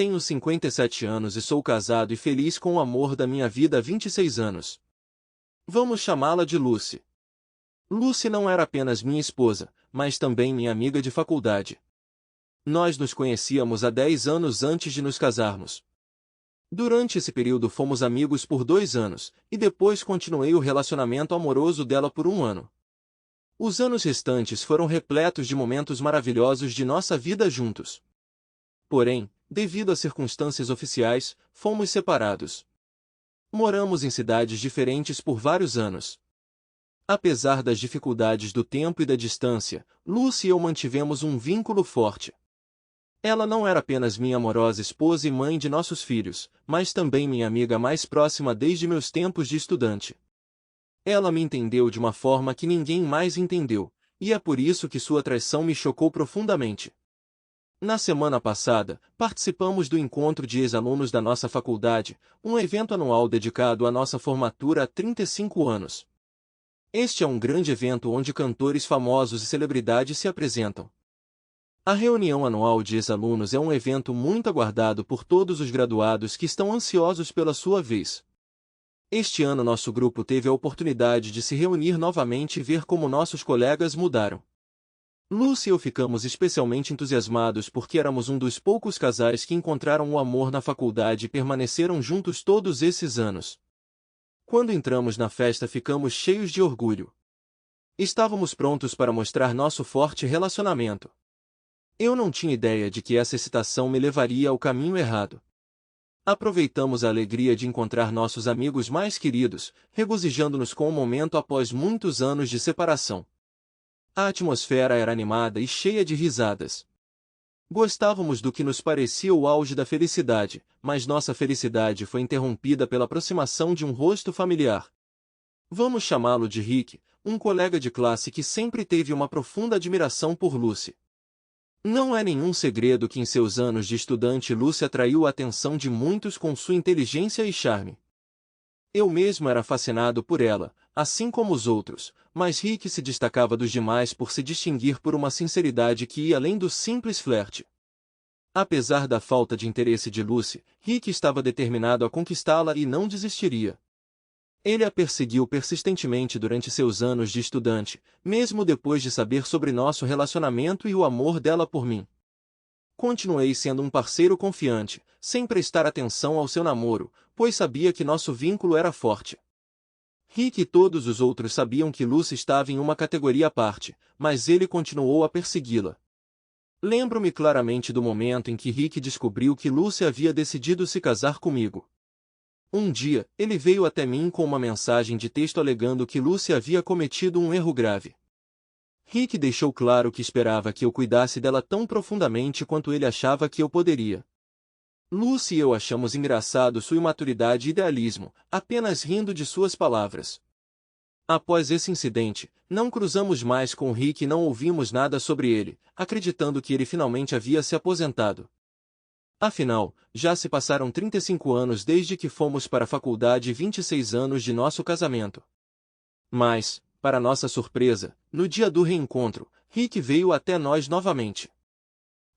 Tenho 57 anos e sou casado e feliz com o amor da minha vida há 26 anos. Vamos chamá-la de Lucy. Lucy não era apenas minha esposa, mas também minha amiga de faculdade. Nós nos conhecíamos há 10 anos antes de nos casarmos. Durante esse período fomos amigos por 2 anos, e depois continuei o relacionamento amoroso dela por 1 ano. Os anos restantes foram repletos de momentos maravilhosos de nossa vida juntos. Porém, devido a circunstâncias oficiais, fomos separados. Moramos em cidades diferentes por vários anos. Apesar das dificuldades do tempo e da distância, Lucy e eu mantivemos um vínculo forte. Ela não era apenas minha amorosa esposa e mãe de nossos filhos, mas também minha amiga mais próxima desde meus tempos de estudante. Ela me entendeu de uma forma que ninguém mais entendeu, e é por isso que sua traição me chocou profundamente. Na semana passada, participamos do encontro de ex-alunos da nossa faculdade, um evento anual dedicado à nossa formatura há 35 anos. Este é um grande evento onde cantores famosos e celebridades se apresentam. A reunião anual de ex-alunos é um evento muito aguardado por todos os graduados que estão ansiosos pela sua vez. Este ano nosso grupo teve a oportunidade de se reunir novamente e ver como nossos colegas mudaram. Lucy e eu ficamos especialmente entusiasmados porque éramos um dos poucos casais que encontraram o amor na faculdade e permaneceram juntos todos esses anos. Quando entramos na festa ficamos cheios de orgulho. Estávamos prontos para mostrar nosso forte relacionamento. Eu não tinha ideia de que essa excitação me levaria ao caminho errado. Aproveitamos a alegria de encontrar nossos amigos mais queridos, regozijando-nos com o momento após muitos anos de separação. A atmosfera era animada e cheia de risadas. Gostávamos do que nos parecia o auge da felicidade, mas nossa felicidade foi interrompida pela aproximação de um rosto familiar. Vamos chamá-lo de Rick, um colega de classe que sempre teve uma profunda admiração por Lucy. Não é nenhum segredo que em seus anos de estudante Lucy atraiu a atenção de muitos com sua inteligência e charme. Eu mesmo era fascinado por ela, assim como os outros, mas Rick se destacava dos demais por se distinguir por uma sinceridade que ia além do simples flerte. Apesar da falta de interesse de Lucy, Rick estava determinado a conquistá-la e não desistiria. Ele a perseguiu persistentemente durante seus anos de estudante, mesmo depois de saber sobre nosso relacionamento e o amor dela por mim. Continuei sendo um parceiro confiante, sem prestar atenção ao seu namoro, pois sabia que nosso vínculo era forte. Rick e todos os outros sabiam que Lucy estava em uma categoria à parte, mas ele continuou a persegui-la. Lembro-me claramente do momento em que Rick descobriu que Lucy havia decidido se casar comigo. Um dia, ele veio até mim com uma mensagem de texto alegando que Lucy havia cometido um erro grave. Rick deixou claro que esperava que eu cuidasse dela tão profundamente quanto ele achava que eu poderia. Lucy e eu achamos engraçado sua imaturidade e idealismo, apenas rindo de suas palavras. Após esse incidente, não cruzamos mais com Rick e não ouvimos nada sobre ele, acreditando que ele finalmente havia se aposentado. Afinal, já se passaram 35 anos desde que fomos para a faculdade e 26 anos de nosso casamento. Mas, para nossa surpresa, no dia do reencontro, Rick veio até nós novamente.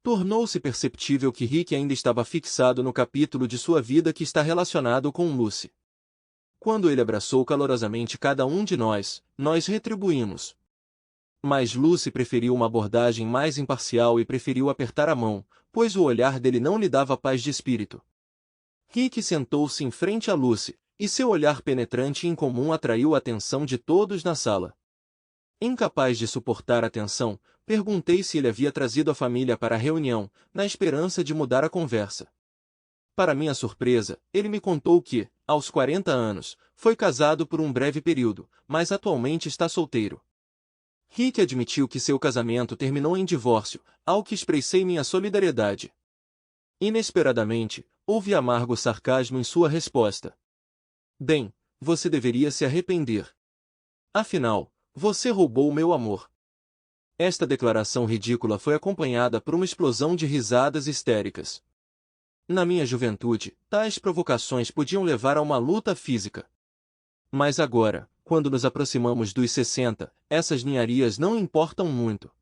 Tornou-se perceptível que Rick ainda estava fixado no capítulo de sua vida que está relacionado com Lucy. Quando ele abraçou calorosamente cada um de nós retribuímos. Mas Lucy preferiu uma abordagem mais imparcial e preferiu apertar a mão, pois o olhar dele não lhe dava paz de espírito. Rick sentou-se em frente a Lucy, e seu olhar penetrante e incomum atraiu a atenção de todos na sala. Incapaz de suportar a tensão, perguntei se ele havia trazido a família para a reunião, na esperança de mudar a conversa. Para minha surpresa, ele me contou que, aos 40 anos, foi casado por um breve período, mas atualmente está solteiro. Rick admitiu que seu casamento terminou em divórcio, ao que expressei minha solidariedade. Inesperadamente, houve amargo sarcasmo em sua resposta. Bem, você deveria se arrepender. Afinal, você roubou meu amor. Esta declaração ridícula foi acompanhada por uma explosão de risadas histéricas. Na minha juventude, tais provocações podiam levar a uma luta física. Mas agora, quando nos aproximamos dos 60, essas ninharias não importam muito.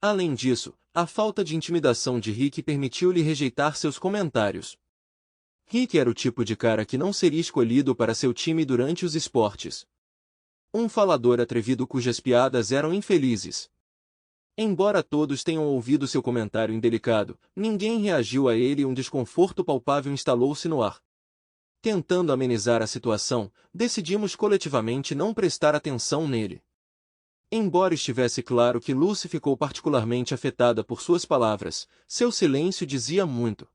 Além disso, a falta de intimidação de Rick permitiu-lhe rejeitar seus comentários. Rick era o tipo de cara que não seria escolhido para seu time durante os esportes. Um falador atrevido cujas piadas eram infelizes. Embora todos tenham ouvido seu comentário indelicado, ninguém reagiu a ele e um desconforto palpável instalou-se no ar. Tentando amenizar a situação, decidimos coletivamente não prestar atenção nele. Embora estivesse claro que Lucy ficou particularmente afetada por suas palavras, seu silêncio dizia muito.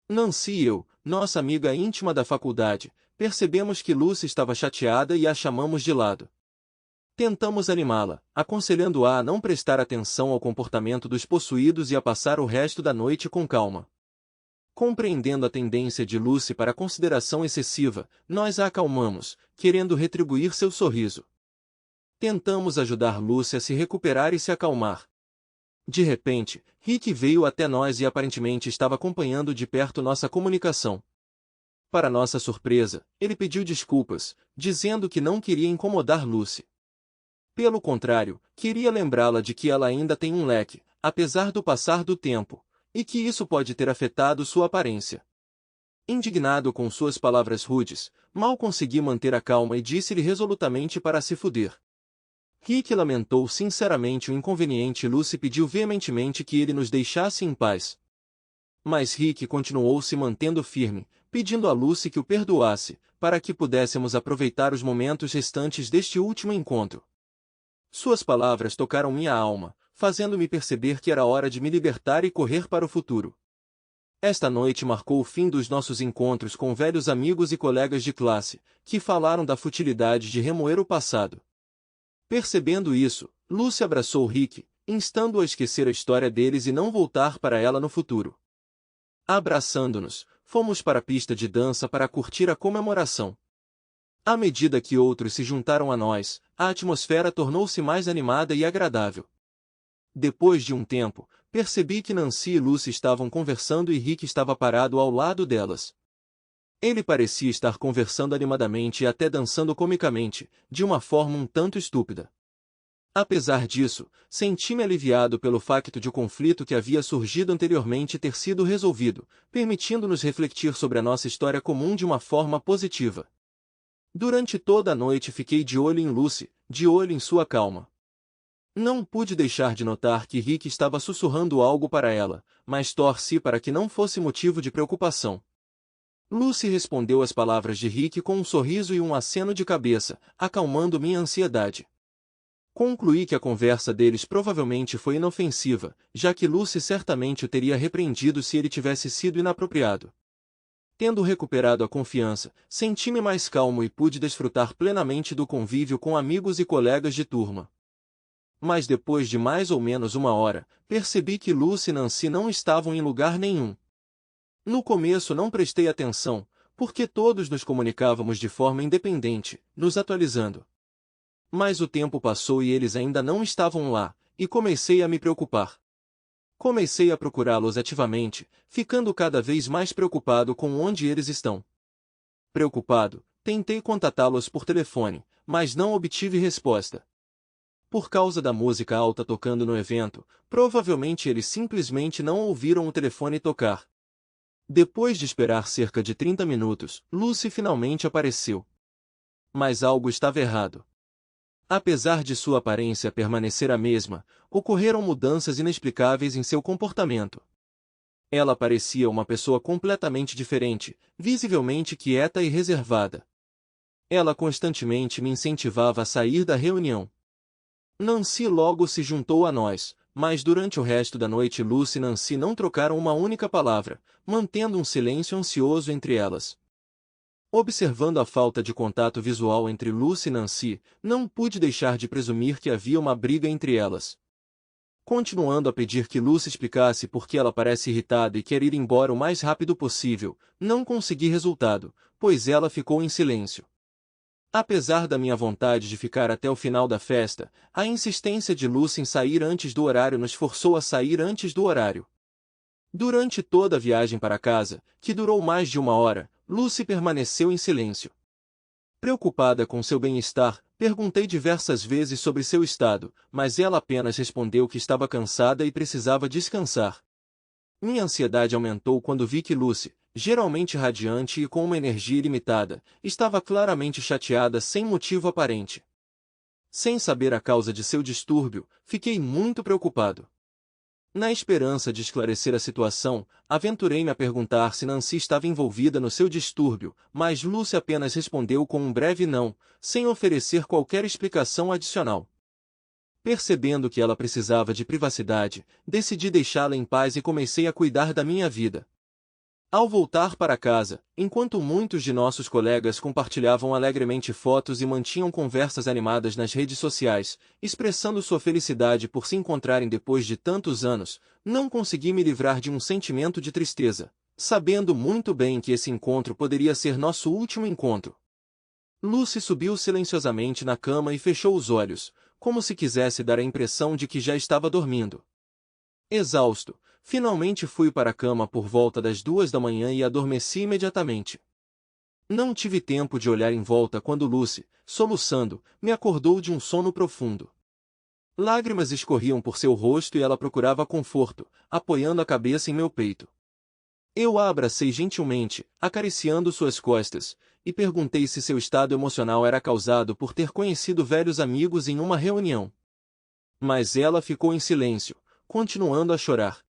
Nancy e eu, nossa amiga íntima da faculdade, percebemos que Lucy estava chateada e a chamamos de lado. Tentamos animá-la, aconselhando-a a não prestar atenção ao comportamento dos possuídos e a passar o resto da noite com calma. Compreendendo a tendência de Lucy para a consideração excessiva, nós a acalmamos, querendo retribuir seu sorriso. Tentamos ajudar Lucy a se recuperar e se acalmar. De repente, Rick veio até nós e aparentemente estava acompanhando de perto nossa comunicação. Para nossa surpresa, ele pediu desculpas, dizendo que não queria incomodar Lucy. Pelo contrário, queria lembrá-la de que ela ainda tem um leque, apesar do passar do tempo, e que isso pode ter afetado sua aparência. Indignado com suas palavras rudes, mal consegui manter a calma e disse-lhe resolutamente para se fuder. Rick lamentou sinceramente o inconveniente e Lucy pediu veementemente que ele nos deixasse em paz. Mas Rick continuou se mantendo firme, pedindo a Lucy que o perdoasse, para que pudéssemos aproveitar os momentos restantes deste último encontro. Suas palavras tocaram minha alma, fazendo-me perceber que era hora de me libertar e correr para o futuro. Esta noite marcou o fim dos nossos encontros com velhos amigos e colegas de classe, que falaram da futilidade de remoer o passado. Percebendo isso, Lucy abraçou Rick, instando-o a esquecer a história deles e não voltar para ela no futuro. Abraçando-nos, fomos para a pista de dança para curtir a comemoração. À medida que outros se juntaram a nós, a atmosfera tornou-se mais animada e agradável. Depois de um tempo, percebi que Nancy e Lucy estavam conversando e Rick estava parado ao lado delas. Ele parecia estar conversando animadamente e até dançando comicamente, de uma forma um tanto estúpida. Apesar disso, senti-me aliviado pelo facto de o conflito que havia surgido anteriormente ter sido resolvido, permitindo-nos refletir sobre a nossa história comum de uma forma positiva. Durante toda a noite fiquei de olho em Lucy, de olho em sua calma. Não pude deixar de notar que Rick estava sussurrando algo para ela, mas torci para que não fosse motivo de preocupação. Lucy respondeu às palavras de Rick com um sorriso e um aceno de cabeça, acalmando minha ansiedade. Concluí que a conversa deles provavelmente foi inofensiva, já que Lucy certamente o teria repreendido se ele tivesse sido inapropriado. Tendo recuperado a confiança, senti-me mais calmo e pude desfrutar plenamente do convívio com amigos e colegas de turma. Mas depois de mais ou menos uma hora, percebi que Lucy e Nancy não estavam em lugar nenhum. No começo não prestei atenção, porque todos nos comunicávamos de forma independente, nos atualizando. Mas o tempo passou e eles ainda não estavam lá, e comecei a me preocupar. Comecei a procurá-los ativamente, ficando cada vez mais preocupado com onde eles estão. Preocupado, tentei contatá-los por telefone, mas não obtive resposta. Por causa da música alta tocando no evento, provavelmente eles simplesmente não ouviram o telefone tocar. Depois de esperar cerca de 30 minutos, Lucy finalmente apareceu. Mas algo estava errado. Apesar de sua aparência permanecer a mesma, ocorreram mudanças inexplicáveis em seu comportamento. Ela parecia uma pessoa completamente diferente, visivelmente quieta e reservada. Ela constantemente me incentivava a sair da reunião. Nancy logo se juntou a nós, mas durante o resto da noite Lucy e Nancy não trocaram uma única palavra, mantendo um silêncio ansioso entre elas. Observando a falta de contato visual entre Lucy e Nancy, não pude deixar de presumir que havia uma briga entre elas. Continuando a pedir que Lucy explicasse por que ela parece irritada e quer ir embora o mais rápido possível, não consegui resultado, pois ela ficou em silêncio. Apesar da minha vontade de ficar até o final da festa, a insistência de Lucy em sair antes do horário nos forçou a sair antes do horário. Durante toda a viagem para casa, que durou mais de uma hora, Lucy permaneceu em silêncio. Preocupada com seu bem-estar, Perguntei diversas vezes sobre seu estado, mas ela apenas respondeu que estava cansada e precisava descansar. Minha ansiedade aumentou quando vi que Lucy, geralmente radiante e com uma energia ilimitada, estava claramente chateada sem motivo aparente. Sem saber a causa de seu distúrbio, fiquei muito preocupado. Na esperança de esclarecer a situação, aventurei-me a perguntar se Nancy estava envolvida no seu distúrbio, mas Lucy apenas respondeu com um breve não, sem oferecer qualquer explicação adicional. Percebendo que ela precisava de privacidade, decidi deixá-la em paz e comecei a cuidar da minha vida. Ao voltar para casa, enquanto muitos de nossos colegas compartilhavam alegremente fotos e mantinham conversas animadas nas redes sociais, expressando sua felicidade por se encontrarem depois de tantos anos, não consegui me livrar de um sentimento de tristeza, sabendo muito bem que esse encontro poderia ser nosso último encontro. Lucy subiu silenciosamente na cama e fechou os olhos, como se quisesse dar a impressão de que já estava dormindo. Exausto, finalmente fui para a cama por volta das 2 da manhã e adormeci imediatamente. Não tive tempo de olhar em volta quando Lucy, soluçando, me acordou de um sono profundo. Lágrimas escorriam por seu rosto e ela procurava conforto, apoiando a cabeça em meu peito. Eu a abracei gentilmente, acariciando suas costas, e perguntei se seu estado emocional era causado por ter conhecido velhos amigos em uma reunião. Mas ela ficou em silêncio, continuando a chorar.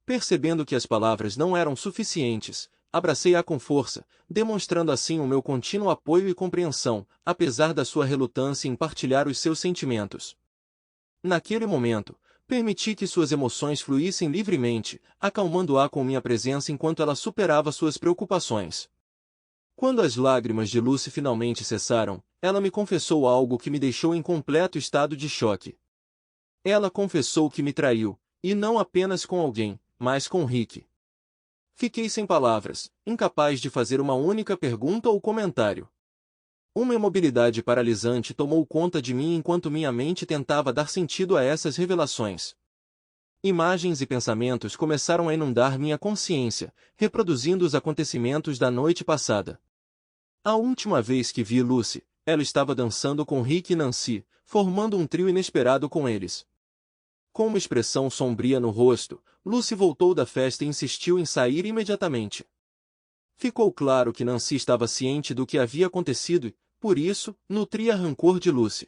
Percebendo que as palavras não eram suficientes, abracei-a com força, demonstrando assim o meu contínuo apoio e compreensão, apesar da sua relutância em partilhar os seus sentimentos. Naquele momento, permiti que suas emoções fluíssem livremente, acalmando-a com minha presença enquanto ela superava suas preocupações. Quando as lágrimas de Lucy finalmente cessaram, ela me confessou algo que me deixou em completo estado de choque. Ela confessou que me traiu, e não apenas com alguém, mas com Rick. Fiquei sem palavras, incapaz de fazer uma única pergunta ou comentário. Uma imobilidade paralisante tomou conta de mim enquanto minha mente tentava dar sentido a essas revelações. Imagens e pensamentos começaram a inundar minha consciência, reproduzindo os acontecimentos da noite passada. A última vez que vi Lucy, ela estava dançando com Rick e Nancy, formando um trio inesperado com eles. Com uma expressão sombria no rosto, Lucy voltou da festa e insistiu em sair imediatamente. Ficou claro que Nancy estava ciente do que havia acontecido e, por isso, nutria rancor de Lucy.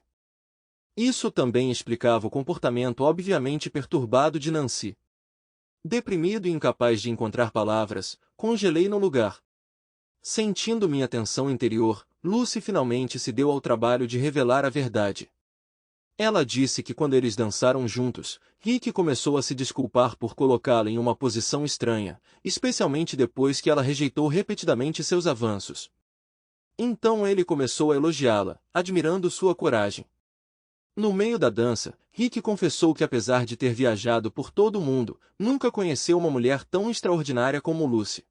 Isso também explicava o comportamento obviamente perturbado de Nancy. Deprimido e incapaz de encontrar palavras, congelei no lugar. Sentindo minha tensão interior, Lucy finalmente se deu ao trabalho de revelar a verdade. Ela disse que quando eles dançaram juntos, Rick começou a se desculpar por colocá-la em uma posição estranha, especialmente depois que ela rejeitou repetidamente seus avanços. Então ele começou a elogiá-la, admirando sua coragem. No meio da dança, Rick confessou que apesar de ter viajado por todo o mundo, nunca conheceu uma mulher tão extraordinária como Lucy.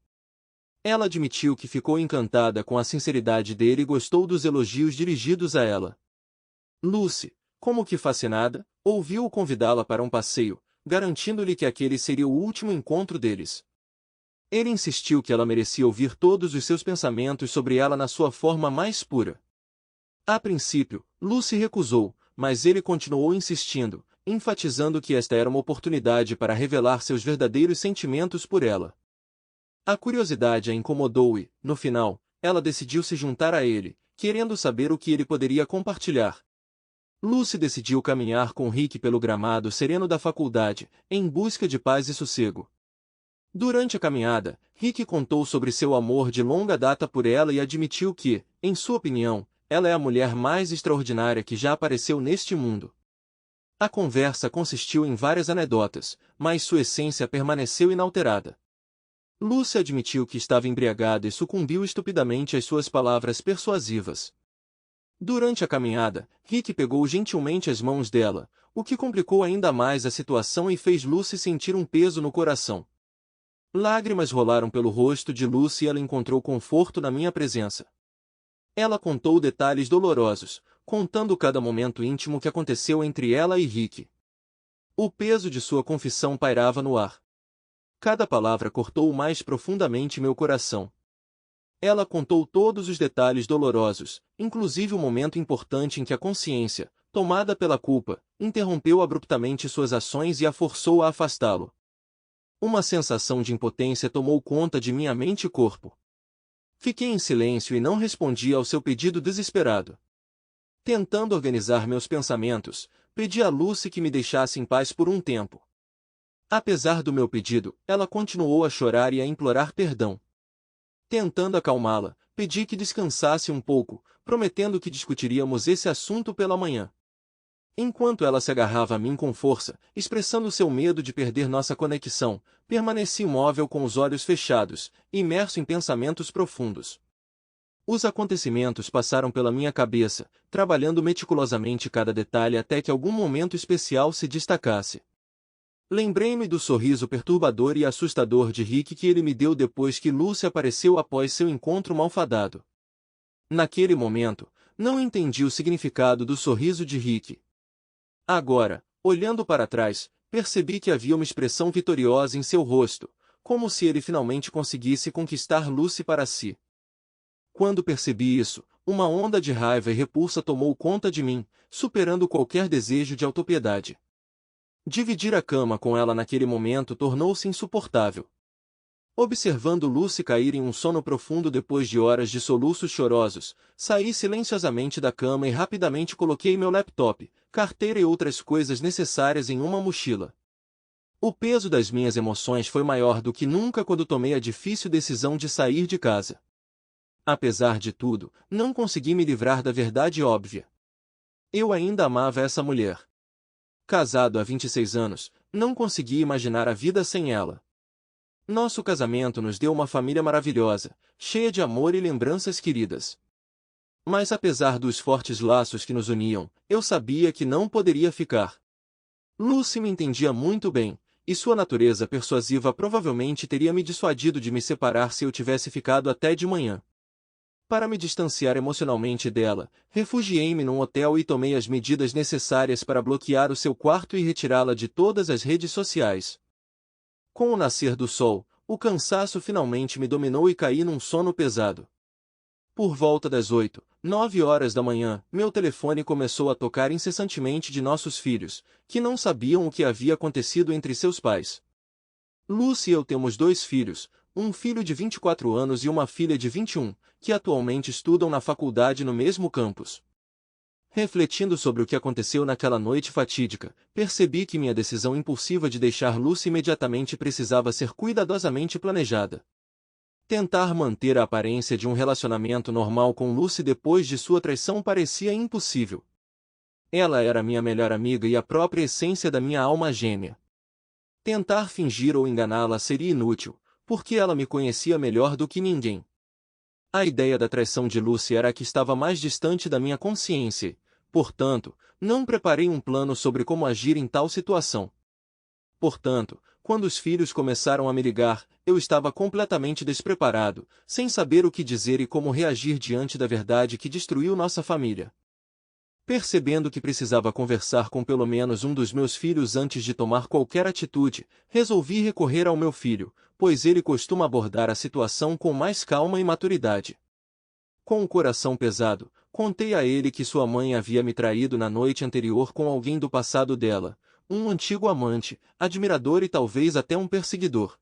Ela admitiu que ficou encantada com a sinceridade dele e gostou dos elogios dirigidos a ela. Lucy, como que fascinada, ouviu-o convidá-la para um passeio, garantindo-lhe que aquele seria o último encontro deles. Ele insistiu que ela merecia ouvir todos os seus pensamentos sobre ela na sua forma mais pura. A princípio, Lucy recusou, mas ele continuou insistindo, enfatizando que esta era uma oportunidade para revelar seus verdadeiros sentimentos por ela. A curiosidade a incomodou e, no final, ela decidiu se juntar a ele, querendo saber o que ele poderia compartilhar. Lucy decidiu caminhar com Rick pelo gramado sereno da faculdade, em busca de paz e sossego. Durante a caminhada, Rick contou sobre seu amor de longa data por ela e admitiu que, em sua opinião, ela é a mulher mais extraordinária que já apareceu neste mundo. A conversa consistiu em várias anedotas, mas sua essência permaneceu inalterada. Lucy admitiu que estava embriagada e sucumbiu estupidamente às suas palavras persuasivas. Durante a caminhada, Rick pegou gentilmente as mãos dela, o que complicou ainda mais a situação e fez Lucy sentir um peso no coração. Lágrimas rolaram pelo rosto de Lucy e ela encontrou conforto na minha presença. Ela contou detalhes dolorosos, contando cada momento íntimo que aconteceu entre ela e Rick. O peso de sua confissão pairava no ar. Cada palavra cortou mais profundamente meu coração. Ela contou todos os detalhes dolorosos, inclusive o momento importante em que a consciência, tomada pela culpa, interrompeu abruptamente suas ações e a forçou a afastá-lo. Uma sensação de impotência tomou conta de minha mente e corpo. Fiquei em silêncio e não respondi ao seu pedido desesperado. Tentando organizar meus pensamentos, pedi a Lucy que me deixasse em paz por um tempo. Apesar do meu pedido, ela continuou a chorar e a implorar perdão. Tentando acalmá-la, pedi que descansasse um pouco, prometendo que discutiríamos esse assunto pela manhã. Enquanto ela se agarrava a mim com força, expressando seu medo de perder nossa conexão, permaneci imóvel com os olhos fechados, imerso em pensamentos profundos. Os acontecimentos passaram pela minha cabeça, trabalhando meticulosamente cada detalhe até que algum momento especial se destacasse. Lembrei-me do sorriso perturbador e assustador de Rick que ele me deu depois que Lucy apareceu após seu encontro malfadado. Naquele momento, não entendi o significado do sorriso de Rick. Agora, olhando para trás, percebi que havia uma expressão vitoriosa em seu rosto, como se ele finalmente conseguisse conquistar Lucy para si. Quando percebi isso, uma onda de raiva e repulsa tomou conta de mim, superando qualquer desejo de autopiedade. Dividir a cama com ela naquele momento tornou-se insuportável. Observando Lucy cair em um sono profundo depois de horas de soluços chorosos, saí silenciosamente da cama e rapidamente coloquei meu laptop, carteira e outras coisas necessárias em uma mochila. O peso das minhas emoções foi maior do que nunca quando tomei a difícil decisão de sair de casa. Apesar de tudo, não consegui me livrar da verdade óbvia. Eu ainda amava essa mulher. Casado há 26 anos, não conseguia imaginar a vida sem ela. Nosso casamento nos deu uma família maravilhosa, cheia de amor e lembranças queridas. Mas apesar dos fortes laços que nos uniam, eu sabia que não poderia ficar. Lucy me entendia muito bem, e sua natureza persuasiva provavelmente teria me dissuadido de me separar se eu tivesse ficado até de manhã. Para me distanciar emocionalmente dela, refugiei-me num hotel e tomei as medidas necessárias para bloquear o seu quarto e retirá-la de todas as redes sociais. Com o nascer do sol, o cansaço finalmente me dominou e caí num sono pesado. Por volta das 8, 9 horas da manhã, meu telefone começou a tocar incessantemente de nossos filhos, que não sabiam o que havia acontecido entre seus pais. Lucy e eu temos 2 filhos, um filho de 24 anos e uma filha de 21, que atualmente estudam na faculdade no mesmo campus. Refletindo sobre o que aconteceu naquela noite fatídica, percebi que minha decisão impulsiva de deixar Lucy imediatamente precisava ser cuidadosamente planejada. Tentar manter a aparência de um relacionamento normal com Lucy depois de sua traição parecia impossível. Ela era minha melhor amiga e a própria essência da minha alma gêmea. Tentar fingir ou enganá-la seria inútil, porque ela me conhecia melhor do que ninguém. A ideia da traição de Lucy era a que estava mais distante da minha consciência e, portanto, não preparei um plano sobre como agir em tal situação. Portanto, quando os filhos começaram a me ligar, eu estava completamente despreparado, sem saber o que dizer e como reagir diante da verdade que destruiu nossa família. Percebendo que precisava conversar com pelo menos um dos meus filhos antes de tomar qualquer atitude, resolvi recorrer ao meu filho, pois ele costuma abordar a situação com mais calma e maturidade. Com o coração pesado, contei a ele que sua mãe havia me traído na noite anterior com alguém do passado dela, um antigo amante, admirador e talvez até um perseguidor.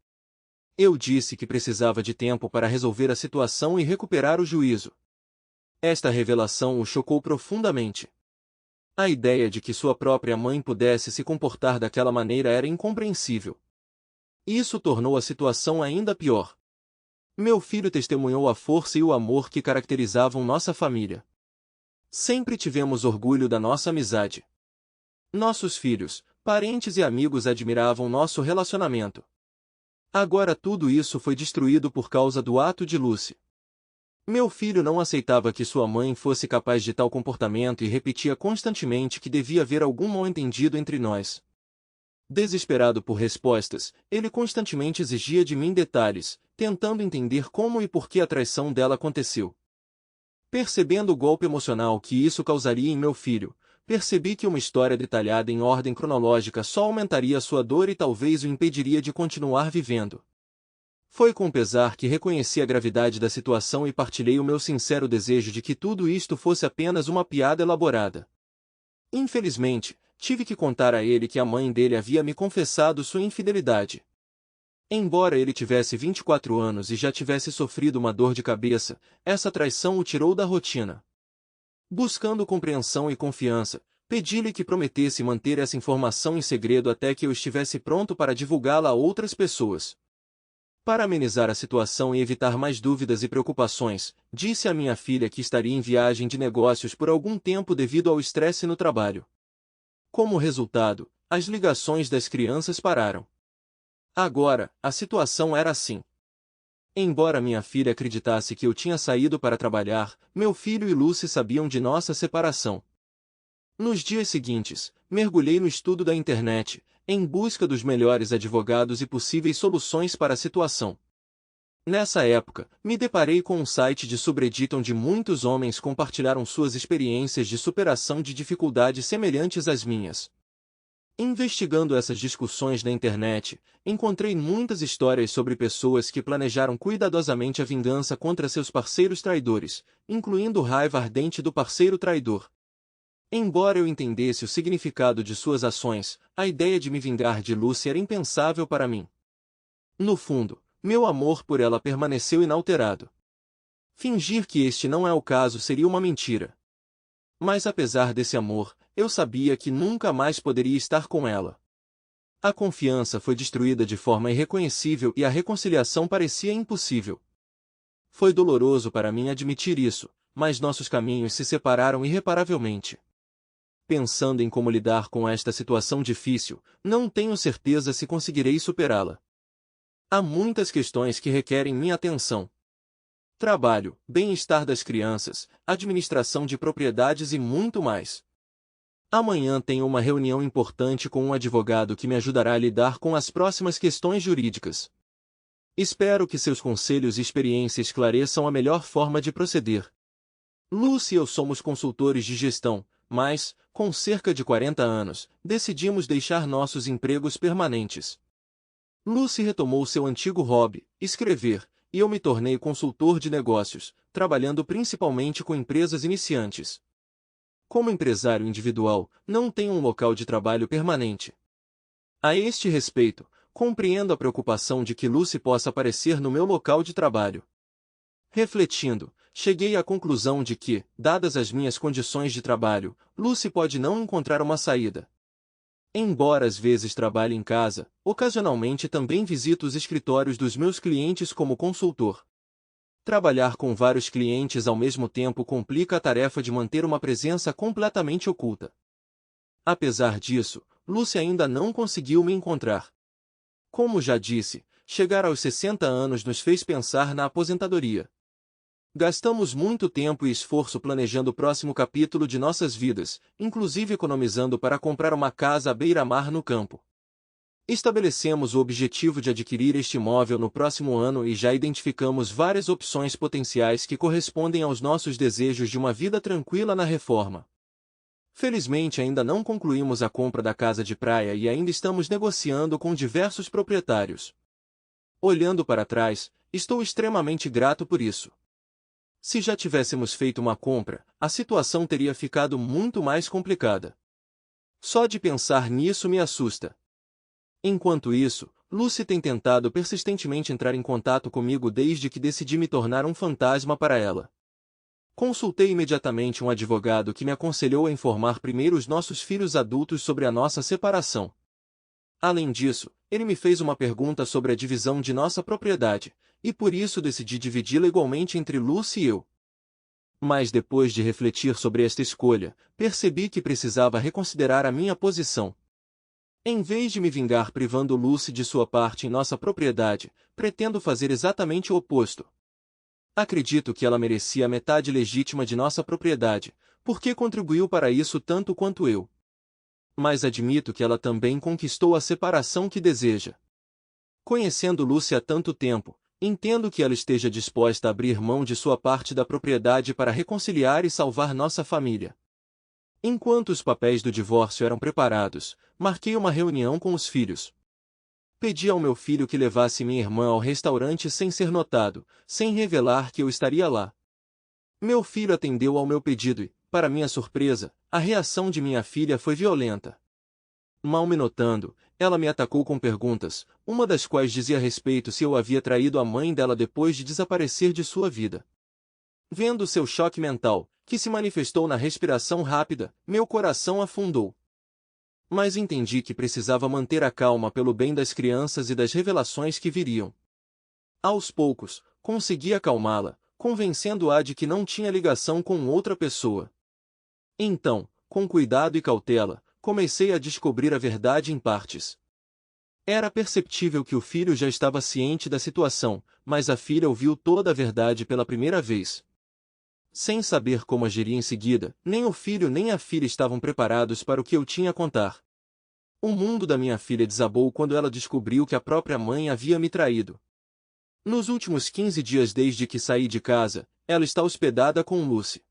Eu disse que precisava de tempo para resolver a situação e recuperar o juízo. Esta revelação o chocou profundamente. A ideia de que sua própria mãe pudesse se comportar daquela maneira era incompreensível. Isso tornou a situação ainda pior. Meu filho testemunhou a força e o amor que caracterizavam nossa família. Sempre tivemos orgulho da nossa amizade. Nossos filhos, parentes e amigos admiravam nosso relacionamento. Agora tudo isso foi destruído por causa do ato de Lucy. Meu filho não aceitava que sua mãe fosse capaz de tal comportamento e repetia constantemente que devia haver algum mal-entendido entre nós. Desesperado por respostas, ele constantemente exigia de mim detalhes, tentando entender como e por que a traição dela aconteceu. Percebendo o golpe emocional que isso causaria em meu filho, percebi que uma história detalhada em ordem cronológica só aumentaria sua dor e talvez o impediria de continuar vivendo. Foi com pesar que reconheci a gravidade da situação e partilhei o meu sincero desejo de que tudo isto fosse apenas uma piada elaborada. Infelizmente, tive que contar a ele que a mãe dele havia me confessado sua infidelidade. Embora ele tivesse 24 anos e já tivesse sofrido uma dor de cabeça, essa traição o tirou da rotina. Buscando compreensão e confiança, pedi-lhe que prometesse manter essa informação em segredo até que eu estivesse pronto para divulgá-la a outras pessoas. Para amenizar a situação e evitar mais dúvidas e preocupações, disse à minha filha que estaria em viagem de negócios por algum tempo devido ao estresse no trabalho. Como resultado, as ligações das crianças pararam. Agora, a situação era assim. Embora minha filha acreditasse que eu tinha saído para trabalhar, meu filho e Lucy sabiam de nossa separação. Nos dias seguintes, mergulhei no estudo da internet, em busca dos melhores advogados e possíveis soluções para a situação. Nessa época, me deparei com um site de subreddit onde muitos homens compartilharam suas experiências de superação de dificuldades semelhantes às minhas. Investigando essas discussões na internet, encontrei muitas histórias sobre pessoas que planejaram cuidadosamente a vingança contra seus parceiros traidores, incluindo raiva ardente do parceiro traidor. Embora eu entendesse o significado de suas ações, a ideia de me vingar de Lucy era impensável para mim. No fundo, meu amor por ela permaneceu inalterado. Fingir que este não é o caso seria uma mentira. Mas apesar desse amor, eu sabia que nunca mais poderia estar com ela. A confiança foi destruída de forma irreconhecível e a reconciliação parecia impossível. Foi doloroso para mim admitir isso, mas nossos caminhos se separaram irreparavelmente. Pensando em como lidar com esta situação difícil, não tenho certeza se conseguirei superá-la. Há muitas questões que requerem minha atenção. Trabalho, bem-estar das crianças, administração de propriedades e muito mais. Amanhã tenho uma reunião importante com um advogado que me ajudará a lidar com as próximas questões jurídicas. Espero que seus conselhos e experiência esclareçam a melhor forma de proceder. Lucy e eu somos consultores de gestão, mas, com cerca de 40 anos, decidimos deixar nossos empregos permanentes. Lucy retomou seu antigo hobby, escrever, e eu me tornei consultor de negócios, trabalhando principalmente com empresas iniciantes. Como empresário individual, não tenho um local de trabalho permanente. A este respeito, compreendo a preocupação de que Lucy possa aparecer no meu local de trabalho. Refletindo, cheguei à conclusão de que, dadas as minhas condições de trabalho, Lucy pode não encontrar uma saída. Embora às vezes trabalhe em casa, ocasionalmente também visito os escritórios dos meus clientes como consultor. Trabalhar com vários clientes ao mesmo tempo complica a tarefa de manter uma presença completamente oculta. Apesar disso, Lucy ainda não conseguiu me encontrar. Como já disse, chegar aos 60 anos nos fez pensar na aposentadoria. Gastamos muito tempo e esforço planejando o próximo capítulo de nossas vidas, inclusive economizando para comprar uma casa à beira-mar no campo. Estabelecemos o objetivo de adquirir este imóvel no próximo ano e já identificamos várias opções potenciais que correspondem aos nossos desejos de uma vida tranquila na reforma. Felizmente ainda não concluímos a compra da casa de praia e ainda estamos negociando com diversos proprietários. Olhando para trás, estou extremamente grato por isso. Se já tivéssemos feito uma compra, a situação teria ficado muito mais complicada. Só de pensar nisso me assusta. Enquanto isso, Lucy tem tentado persistentemente entrar em contato comigo desde que decidi me tornar um fantasma para ela. Consultei imediatamente um advogado que me aconselhou a informar primeiro os nossos filhos adultos sobre a nossa separação. Além disso, ele me fez uma pergunta sobre a divisão de nossa propriedade, e por isso decidi dividi-la igualmente entre Lucy e eu. Mas depois de refletir sobre esta escolha, percebi que precisava reconsiderar a minha posição. Em vez de me vingar privando Lucy de sua parte em nossa propriedade, pretendo fazer exatamente o oposto. Acredito que ela merecia a metade legítima de nossa propriedade, porque contribuiu para isso tanto quanto eu. Mas admito que ela também conquistou a separação que deseja. Conhecendo Lucy há tanto tempo, entendo que ela esteja disposta a abrir mão de sua parte da propriedade para reconciliar e salvar nossa família. Enquanto os papéis do divórcio eram preparados, marquei uma reunião com os filhos. Pedi ao meu filho que levasse minha irmã ao restaurante sem ser notado, sem revelar que eu estaria lá. Meu filho atendeu ao meu pedido e, para minha surpresa, a reação de minha filha foi violenta. Mal me notando, ela me atacou com perguntas, uma das quais dizia a respeito se eu havia traído a mãe dela depois de desaparecer de sua vida. Vendo seu choque mental, que se manifestou na respiração rápida, meu coração afundou. Mas entendi que precisava manter a calma pelo bem das crianças e das revelações que viriam. Aos poucos, consegui acalmá-la, convencendo-a de que não tinha ligação com outra pessoa. Então, com cuidado e cautela, comecei a descobrir a verdade em partes. Era perceptível que o filho já estava ciente da situação, mas a filha ouviu toda a verdade pela primeira vez. Sem saber como agir em seguida, nem o filho nem a filha estavam preparados para o que eu tinha a contar. O mundo da minha filha desabou quando ela descobriu que a própria mãe havia me traído. Nos últimos 15 dias desde que saí de casa, ela está hospedada com Lucy.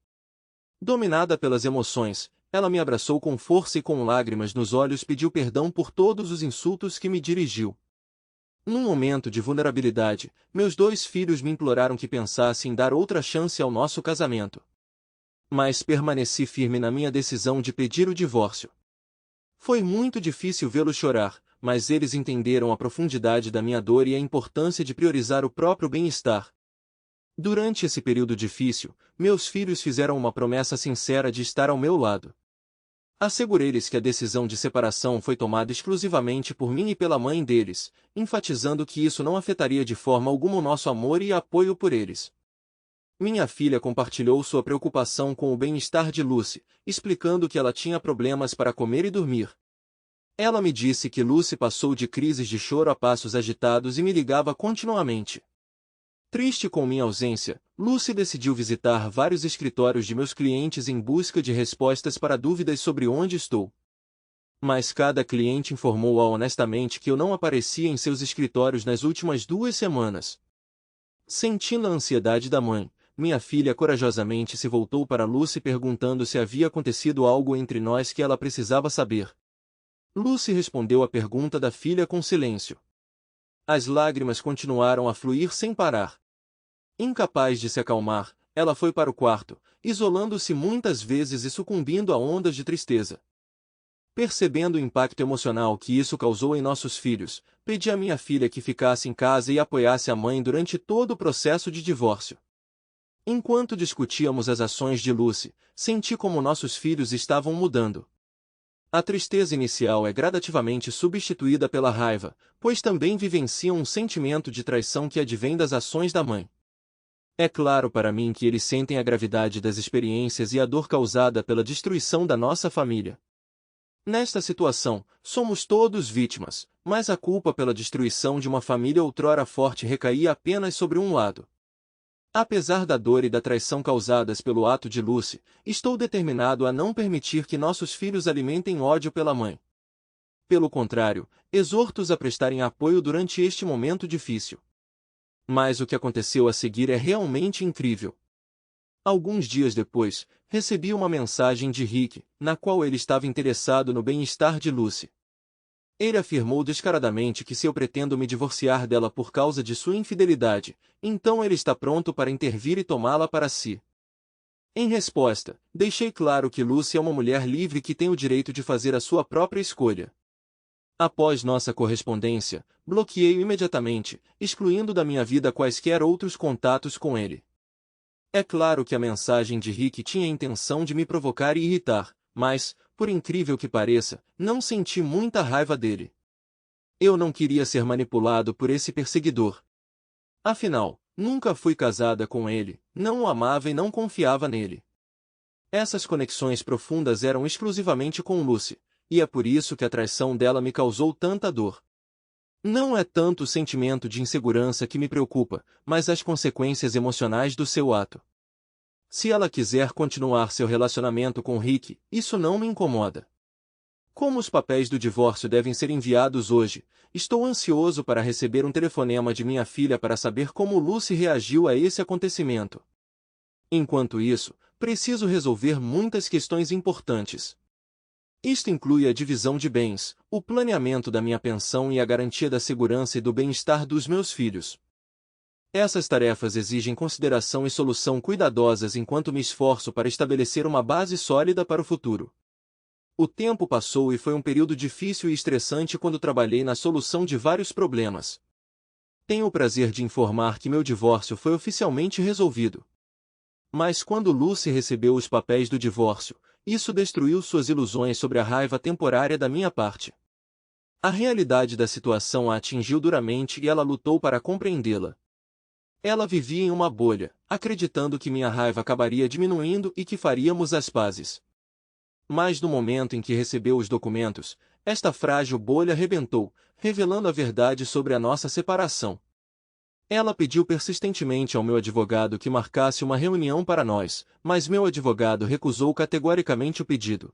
Dominada pelas emoções, ela me abraçou com força e com lágrimas nos olhos pediu perdão por todos os insultos que me dirigiu. Num momento de vulnerabilidade, meus 2 filhos me imploraram que pensasse em dar outra chance ao nosso casamento. Mas permaneci firme na minha decisão de pedir o divórcio. Foi muito difícil vê-los chorar, mas eles entenderam a profundidade da minha dor e a importância de priorizar o próprio bem-estar. Durante esse período difícil, meus filhos fizeram uma promessa sincera de estar ao meu lado. Assegurei-lhes que a decisão de separação foi tomada exclusivamente por mim e pela mãe deles, enfatizando que isso não afetaria de forma alguma o nosso amor e apoio por eles. Minha filha compartilhou sua preocupação com o bem-estar de Lucy, explicando que ela tinha problemas para comer e dormir. Ela me disse que Lucy passou de crises de choro a passos agitados e me ligava continuamente. Triste com minha ausência, Lucy decidiu visitar vários escritórios de meus clientes em busca de respostas para dúvidas sobre onde estou. Mas cada cliente informou-a honestamente que eu não aparecia em seus escritórios nas últimas 2 semanas. Sentindo a ansiedade da mãe, minha filha corajosamente se voltou para Lucy perguntando se havia acontecido algo entre nós que ela precisava saber. Lucy respondeu à pergunta da filha com silêncio. As lágrimas continuaram a fluir sem parar. Incapaz de se acalmar, ela foi para o quarto, isolando-se muitas vezes e sucumbindo a ondas de tristeza. Percebendo o impacto emocional que isso causou em nossos filhos, pedi à minha filha que ficasse em casa e apoiasse a mãe durante todo o processo de divórcio. Enquanto discutíamos as ações de Lucy, senti como nossos filhos estavam mudando. A tristeza inicial é gradativamente substituída pela raiva, pois também vivenciam um sentimento de traição que advém das ações da mãe. É claro para mim que eles sentem a gravidade das experiências e a dor causada pela destruição da nossa família. Nesta situação, somos todos vítimas, mas a culpa pela destruição de uma família outrora forte recaía apenas sobre um lado. Apesar da dor e da traição causadas pelo ato de Lucy, estou determinado a não permitir que nossos filhos alimentem ódio pela mãe. Pelo contrário, exorto-os a prestarem apoio durante este momento difícil. Mas o que aconteceu a seguir é realmente incrível. Alguns dias depois, recebi uma mensagem de Rick, na qual ele estava interessado no bem-estar de Lucy. Ele afirmou descaradamente que se eu pretendo me divorciar dela por causa de sua infidelidade, então ele está pronto para intervir e tomá-la para si. Em resposta, deixei claro que Lucy é uma mulher livre que tem o direito de fazer a sua própria escolha. Após nossa correspondência, bloqueei-o imediatamente, excluindo da minha vida quaisquer outros contatos com ele. É claro que a mensagem de Rick tinha a intenção de me provocar e irritar, mas, por incrível que pareça, não senti muita raiva dele. Eu não queria ser manipulado por esse perseguidor. Afinal, nunca fui casada com ele, não o amava e não confiava nele. Essas conexões profundas eram exclusivamente com Lucy, e é por isso que a traição dela me causou tanta dor. Não é tanto o sentimento de insegurança que me preocupa, mas as consequências emocionais do seu ato. Se ela quiser continuar seu relacionamento com Rick, isso não me incomoda. Como os papéis do divórcio devem ser enviados hoje, estou ansioso para receber um telefonema de minha filha para saber como Lucy reagiu a esse acontecimento. Enquanto isso, preciso resolver muitas questões importantes. Isto inclui a divisão de bens, o planeamento da minha pensão e a garantia da segurança e do bem-estar dos meus filhos. Essas tarefas exigem consideração e solução cuidadosas enquanto me esforço para estabelecer uma base sólida para o futuro. O tempo passou e foi um período difícil e estressante quando trabalhei na solução de vários problemas. Tenho o prazer de informar que meu divórcio foi oficialmente resolvido. Mas quando Lucy recebeu os papéis do divórcio, isso destruiu suas ilusões sobre a raiva temporária da minha parte. A realidade da situação a atingiu duramente e ela lutou para compreendê-la. Ela vivia em uma bolha, acreditando que minha raiva acabaria diminuindo e que faríamos as pazes. Mas no momento em que recebeu os documentos, esta frágil bolha rebentou, revelando a verdade sobre a nossa separação. Ela pediu persistentemente ao meu advogado que marcasse uma reunião para nós, mas meu advogado recusou categoricamente o pedido.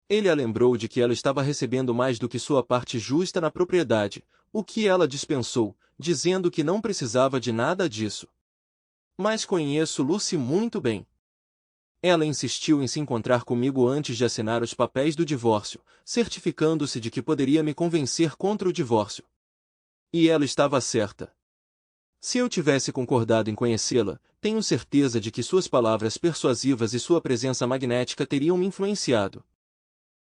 Ele a lembrou de que ela estava recebendo mais do que sua parte justa na propriedade, o que ela dispensou, dizendo que não precisava de nada disso. Mas conheço Lucy muito bem. Ela insistiu em se encontrar comigo antes de assinar os papéis do divórcio, certificando-se de que poderia me convencer contra o divórcio. E ela estava certa. Se eu tivesse concordado em conhecê-la, tenho certeza de que suas palavras persuasivas e sua presença magnética teriam me influenciado.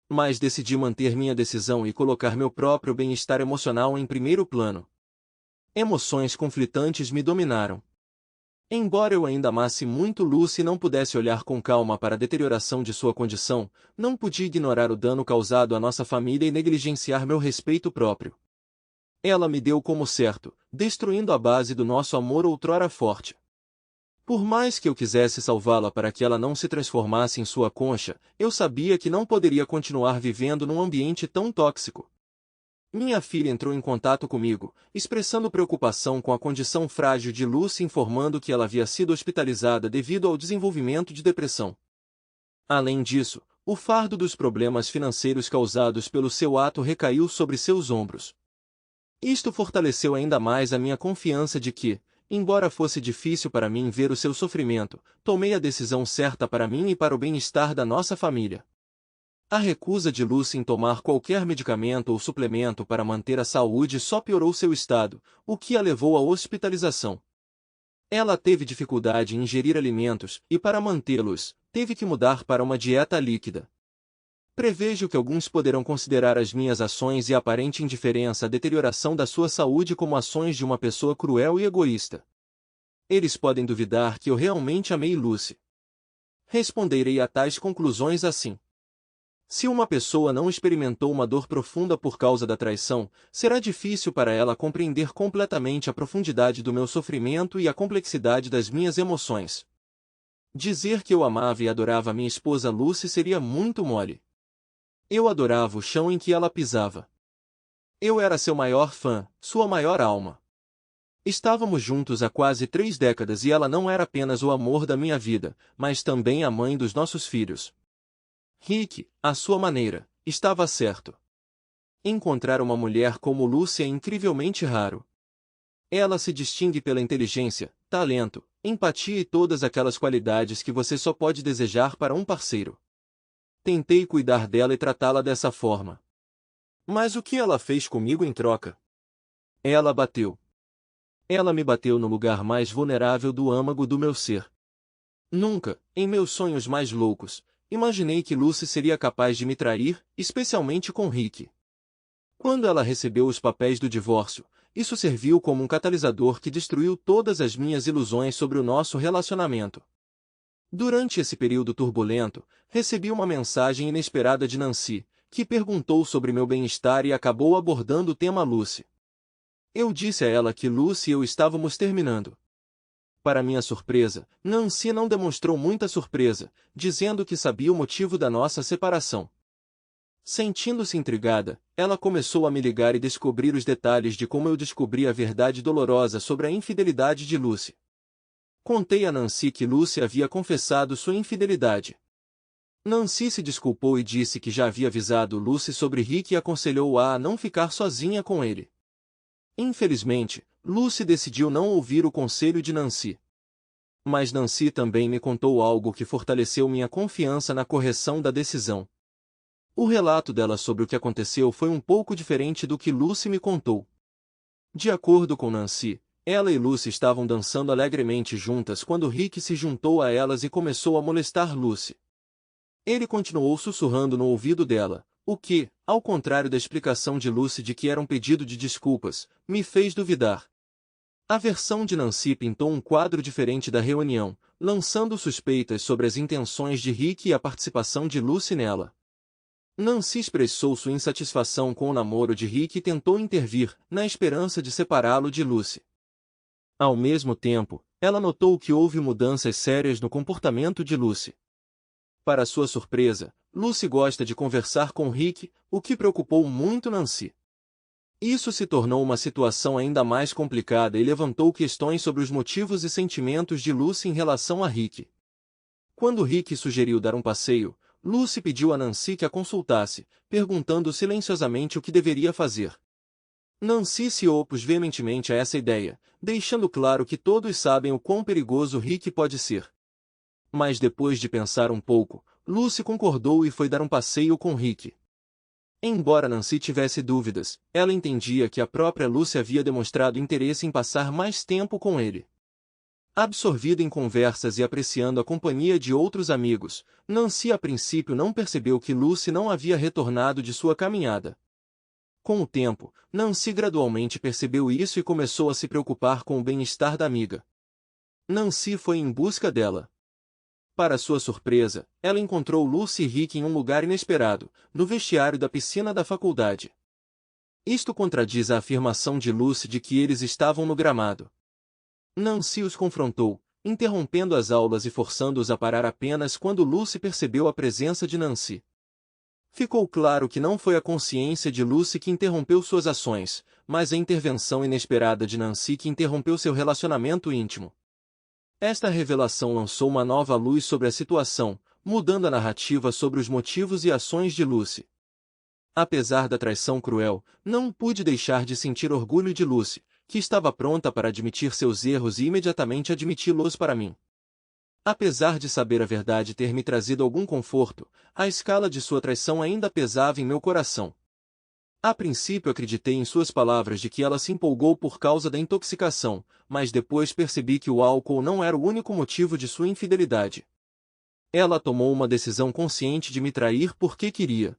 Mas decidi manter minha decisão e colocar meu próprio bem-estar emocional em primeiro plano. Emoções conflitantes me dominaram. Embora eu ainda amasse muito Lucy e não pudesse olhar com calma para a deterioração de sua condição, não podia ignorar o dano causado à nossa família e negligenciar meu respeito próprio. Ela me deu como certo, destruindo a base do nosso amor outrora forte. Por mais que eu quisesse salvá-la para que ela não se transformasse em sua concha, eu sabia que não poderia continuar vivendo num ambiente tão tóxico. Minha filha entrou em contato comigo, expressando preocupação com a condição frágil de Lucy, informando que ela havia sido hospitalizada devido ao desenvolvimento de depressão. Além disso, o fardo dos problemas financeiros causados pelo seu ato recaiu sobre seus ombros. Isto fortaleceu ainda mais a minha confiança de que, embora fosse difícil para mim ver o seu sofrimento, tomei a decisão certa para mim e para o bem-estar da nossa família. A recusa de Lucy em tomar qualquer medicamento ou suplemento para manter a saúde só piorou seu estado, o que a levou à hospitalização. Ela teve dificuldade em ingerir alimentos e, para mantê-los, teve que mudar para uma dieta líquida. Prevejo que alguns poderão considerar as minhas ações e a aparente indiferença à deterioração da sua saúde como ações de uma pessoa cruel e egoísta. Eles podem duvidar que eu realmente amei Lucy. Responderei a tais conclusões assim. Se uma pessoa não experimentou uma dor profunda por causa da traição, será difícil para ela compreender completamente a profundidade do meu sofrimento e a complexidade das minhas emoções. Dizer que eu amava e adorava minha esposa Lucy seria muito mole. Eu adorava o chão em que ela pisava. Eu era seu maior fã, sua maior alma. Estávamos juntos há quase 3 décadas e ela não era apenas o amor da minha vida, mas também a mãe dos nossos filhos. Rick, à sua maneira, estava certo. Encontrar uma mulher como Lucy é incrivelmente raro. Ela se distingue pela inteligência, talento, empatia e todas aquelas qualidades que você só pode desejar para um parceiro. Tentei cuidar dela e tratá-la dessa forma. Mas o que ela fez comigo em troca? Ela bateu. Ela me bateu no lugar mais vulnerável do âmago do meu ser. Nunca, em meus sonhos mais loucos, imaginei que Lucy seria capaz de me trair, especialmente com Rick. Quando ela recebeu os papéis do divórcio, isso serviu como um catalisador que destruiu todas as minhas ilusões sobre o nosso relacionamento. Durante esse período turbulento, recebi uma mensagem inesperada de Nancy, que perguntou sobre meu bem-estar e acabou abordando o tema Lucy. Eu disse a ela que Lucy e eu estávamos terminando. Para minha surpresa, Nancy não demonstrou muita surpresa, dizendo que sabia o motivo da nossa separação. Sentindo-se intrigada, ela começou a me ligar e descobrir os detalhes de como eu descobri a verdade dolorosa sobre a infidelidade de Lucy. Contei a Nancy que Lucy havia confessado sua infidelidade. Nancy se desculpou e disse que já havia avisado Lucy sobre Rick e aconselhou-a a não ficar sozinha com ele. Infelizmente, Lucy decidiu não ouvir o conselho de Nancy. Mas Nancy também me contou algo que fortaleceu minha confiança na correção da decisão. O relato dela sobre o que aconteceu foi um pouco diferente do que Lucy me contou. De acordo com Nancy, ela e Lucy estavam dançando alegremente juntas quando Rick se juntou a elas e começou a molestar Lucy. Ele continuou sussurrando no ouvido dela, o que, ao contrário da explicação de Lucy de que era um pedido de desculpas, me fez duvidar. A versão de Nancy pintou um quadro diferente da reunião, lançando suspeitas sobre as intenções de Rick e a participação de Lucy nela. Nancy expressou sua insatisfação com o namoro de Rick e tentou intervir, na esperança de separá-lo de Lucy. Ao mesmo tempo, ela notou que houve mudanças sérias no comportamento de Lucy. Para sua surpresa, Lucy gosta de conversar com Rick, o que preocupou muito Nancy. Isso se tornou uma situação ainda mais complicada e levantou questões sobre os motivos e sentimentos de Lucy em relação a Rick. Quando Rick sugeriu dar um passeio, Lucy pediu a Nancy que a consultasse, perguntando silenciosamente o que deveria fazer. Nancy se opôs veementemente a essa ideia, deixando claro que todos sabem o quão perigoso Rick pode ser. Mas depois de pensar um pouco, Lucy concordou e foi dar um passeio com Rick. Embora Nancy tivesse dúvidas, ela entendia que a própria Lucy havia demonstrado interesse em passar mais tempo com ele. Absorvida em conversas e apreciando a companhia de outros amigos, Nancy a princípio não percebeu que Lucy não havia retornado de sua caminhada. Com o tempo, Nancy gradualmente percebeu isso e começou a se preocupar com o bem-estar da amiga. Nancy foi em busca dela. Para sua surpresa, ela encontrou Lucy e Rick em um lugar inesperado, no vestiário da piscina da faculdade. Isto contradiz a afirmação de Lucy de que eles estavam no gramado. Nancy os confrontou, interrompendo as aulas e forçando-os a parar apenas quando Lucy percebeu a presença de Nancy. Ficou claro que não foi a consciência de Lucy que interrompeu suas ações, mas a intervenção inesperada de Nancy que interrompeu seu relacionamento íntimo. Esta revelação lançou uma nova luz sobre a situação, mudando a narrativa sobre os motivos e ações de Lucy. Apesar da traição cruel, não pude deixar de sentir orgulho de Lucy, que estava pronta para admitir seus erros e imediatamente admiti-los para mim. Apesar de saber a verdade ter me trazido algum conforto, a escala de sua traição ainda pesava em meu coração. A princípio acreditei em suas palavras de que ela se empolgou por causa da intoxicação, mas depois percebi que o álcool não era o único motivo de sua infidelidade. Ela tomou uma decisão consciente de me trair porque queria.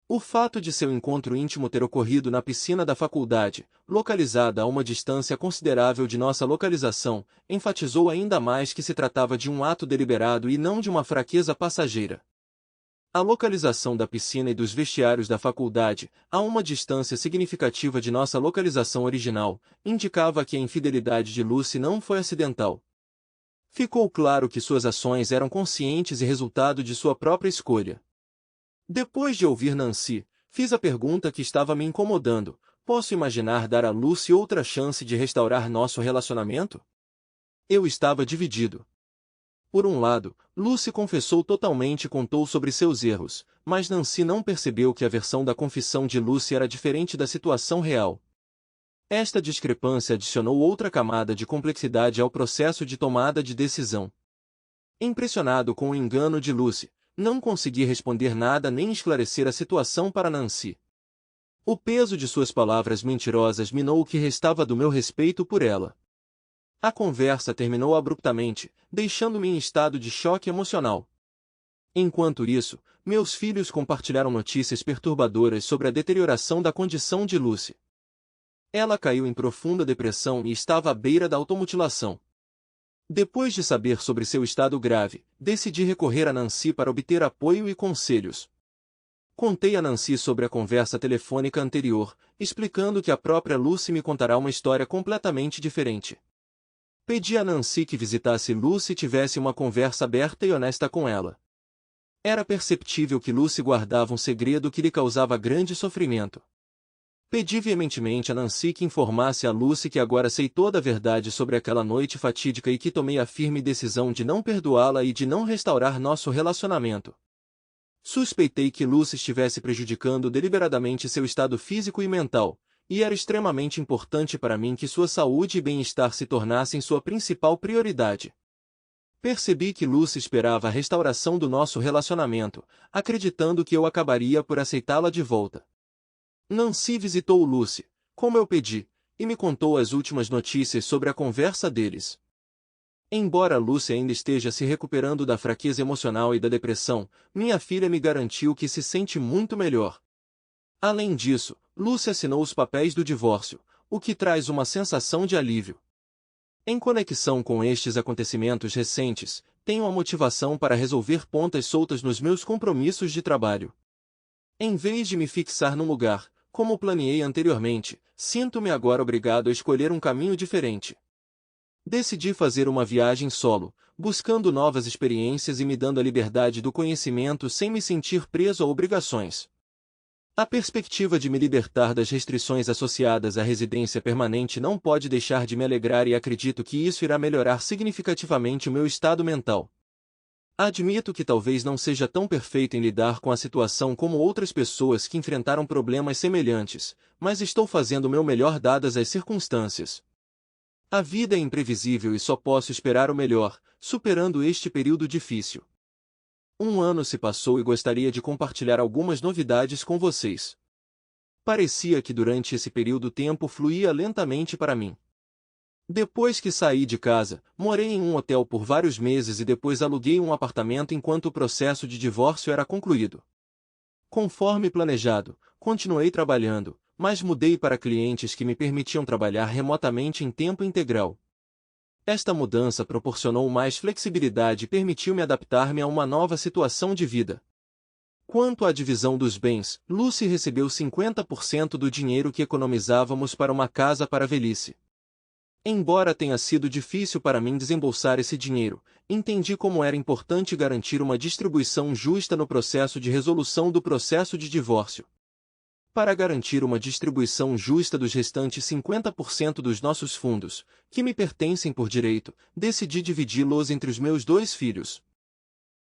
O fato de seu encontro íntimo ter ocorrido na piscina da faculdade, localizada a uma distância considerável de nossa localização, enfatizou ainda mais que se tratava de um ato deliberado e não de uma fraqueza passageira. A localização da piscina e dos vestiários da faculdade, a uma distância significativa de nossa localização original, indicava que a infidelidade de Lucy não foi acidental. Ficou claro que suas ações eram conscientes e resultado de sua própria escolha. Depois de ouvir Nancy, fiz a pergunta que estava me incomodando: posso imaginar dar a Lucy outra chance de restaurar nosso relacionamento? Eu estava dividido. Por um lado, Lucy confessou totalmente e contou sobre seus erros, mas Nancy não percebeu que a versão da confissão de Lucy era diferente da situação real. Esta discrepância adicionou outra camada de complexidade ao processo de tomada de decisão. Impressionado com o engano de Lucy, não consegui responder nada nem esclarecer a situação para Nancy. O peso de suas palavras mentirosas minou o que restava do meu respeito por ela. A conversa terminou abruptamente, deixando-me em estado de choque emocional. Enquanto isso, meus filhos compartilharam notícias perturbadoras sobre a deterioração da condição de Lucy. Ela caiu em profunda depressão e estava à beira da automutilação. Depois de saber sobre seu estado grave, decidi recorrer a Nancy para obter apoio e conselhos. Contei a Nancy sobre a conversa telefônica anterior, explicando que a própria Lucy me contará uma história completamente diferente. Pedi a Nancy que visitasse Lucy e tivesse uma conversa aberta e honesta com ela. Era perceptível que Lucy guardava um segredo que lhe causava grande sofrimento. Pedi veementemente a Nancy que informasse a Lucy que agora sei toda a verdade sobre aquela noite fatídica e que tomei a firme decisão de não perdoá-la e de não restaurar nosso relacionamento. Suspeitei que Lucy estivesse prejudicando deliberadamente seu estado físico e mental, e era extremamente importante para mim que sua saúde e bem-estar se tornassem sua principal prioridade. Percebi que Lucy esperava a restauração do nosso relacionamento, acreditando que eu acabaria por aceitá-la de volta. Nancy visitou Lucy, como eu pedi, e me contou as últimas notícias sobre a conversa deles. Embora Lucy ainda esteja se recuperando da fraqueza emocional e da depressão, minha filha me garantiu que se sente muito melhor. Além disso, Lucy assinou os papéis do divórcio, o que traz uma sensação de alívio. Em conexão com estes acontecimentos recentes, tenho a motivação para resolver pontas soltas nos meus compromissos de trabalho. Em vez de me fixar num lugar, como planeei anteriormente, sinto-me agora obrigado a escolher um caminho diferente. Decidi fazer uma viagem solo, buscando novas experiências e me dando a liberdade do conhecimento sem me sentir preso a obrigações. A perspectiva de me libertar das restrições associadas à residência permanente não pode deixar de me alegrar e acredito que isso irá melhorar significativamente o meu estado mental. Admito que talvez não seja tão perfeito em lidar com a situação como outras pessoas que enfrentaram problemas semelhantes, mas estou fazendo o meu melhor dadas as circunstâncias. A vida é imprevisível e só posso esperar o melhor, superando este período difícil. Um ano se passou e gostaria de compartilhar algumas novidades com vocês. Parecia que durante esse período o tempo fluía lentamente para mim. Depois que saí de casa, morei em um hotel por vários meses e depois aluguei um apartamento enquanto o processo de divórcio era concluído. Conforme planejado, continuei trabalhando, mas mudei para clientes que me permitiam trabalhar remotamente em tempo integral. Esta mudança proporcionou mais flexibilidade e permitiu-me adaptar-me a uma nova situação de vida. Quanto à divisão dos bens, Lucy recebeu 50% do dinheiro que economizávamos para uma casa para a velhice. Embora tenha sido difícil para mim desembolsar esse dinheiro, entendi como era importante garantir uma distribuição justa no processo de resolução do processo de divórcio. Para garantir uma distribuição justa dos restantes 50% dos nossos fundos, que me pertencem por direito, decidi dividi-los entre os meus 2 filhos.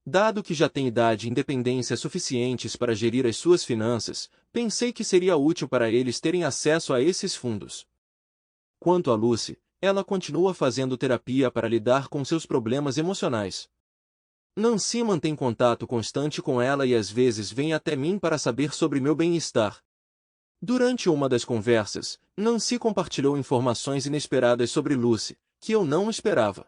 Dado que já têm idade e independência suficientes para gerir as suas finanças, pensei que seria útil para eles terem acesso a esses fundos. Quanto a Lucy, ela continua fazendo terapia para lidar com seus problemas emocionais. Nancy mantém contato constante com ela e às vezes vem até mim para saber sobre meu bem-estar. Durante uma das conversas, Nancy compartilhou informações inesperadas sobre Lucy, que eu não esperava.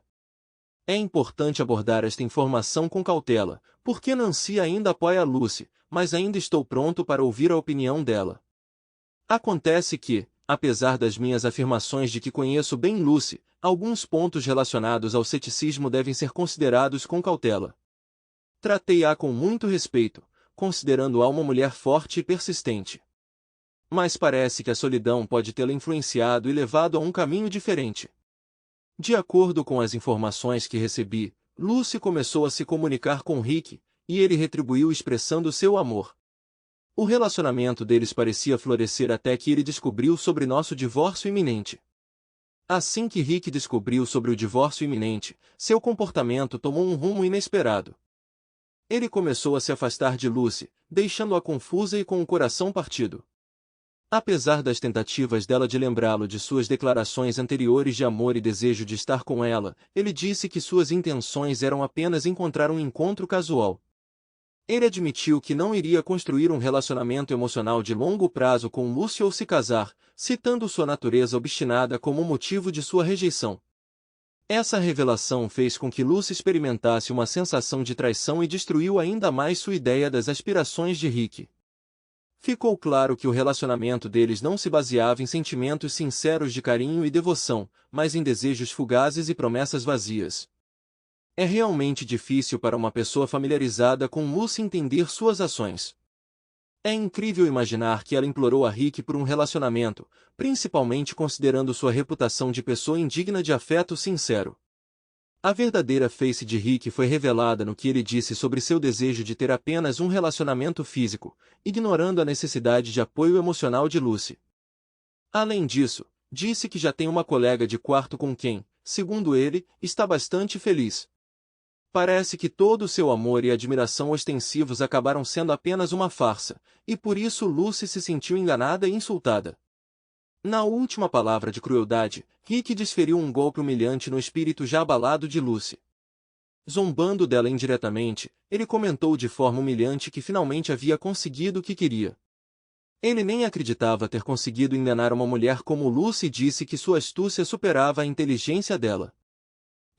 É importante abordar esta informação com cautela, porque Nancy ainda apoia Lucy, mas ainda estou pronto para ouvir a opinião dela. Acontece que, apesar das minhas afirmações de que conheço bem Lucy, alguns pontos relacionados ao ceticismo devem ser considerados com cautela. Tratei-a com muito respeito, considerando-a uma mulher forte e persistente. Mas parece que a solidão pode tê-la influenciado e levado a um caminho diferente. De acordo com as informações que recebi, Lucy começou a se comunicar com Rick, e ele retribuiu expressando seu amor. O relacionamento deles parecia florescer até que ele descobriu sobre nosso divórcio iminente. Assim que Rick descobriu sobre o divórcio iminente, seu comportamento tomou um rumo inesperado. Ele começou a se afastar de Lucy, deixando-a confusa e com o coração partido. Apesar das tentativas dela de lembrá-lo de suas declarações anteriores de amor e desejo de estar com ela, ele disse que suas intenções eram apenas encontrar um encontro casual. Ele admitiu que não iria construir um relacionamento emocional de longo prazo com Lucy ou se casar, citando sua natureza obstinada como motivo de sua rejeição. Essa revelação fez com que Lucy experimentasse uma sensação de traição e destruiu ainda mais sua ideia das aspirações de Rick. Ficou claro que o relacionamento deles não se baseava em sentimentos sinceros de carinho e devoção, mas em desejos fugazes e promessas vazias. É realmente difícil para uma pessoa familiarizada com Lucy entender suas ações. É incrível imaginar que ela implorou a Rick por um relacionamento, principalmente considerando sua reputação de pessoa indigna de afeto sincero. A verdadeira face de Rick foi revelada no que ele disse sobre seu desejo de ter apenas um relacionamento físico, ignorando a necessidade de apoio emocional de Lucy. Além disso, disse que já tem uma colega de quarto com quem, segundo ele, está bastante feliz. Parece que todo o seu amor e admiração ostensivos acabaram sendo apenas uma farsa, e por isso Lucy se sentiu enganada e insultada. Na última palavra de crueldade, Rick desferiu um golpe humilhante no espírito já abalado de Lucy. Zombando dela indiretamente, ele comentou de forma humilhante que finalmente havia conseguido o que queria. Ele nem acreditava ter conseguido enganar uma mulher como Lucy e disse que sua astúcia superava a inteligência dela.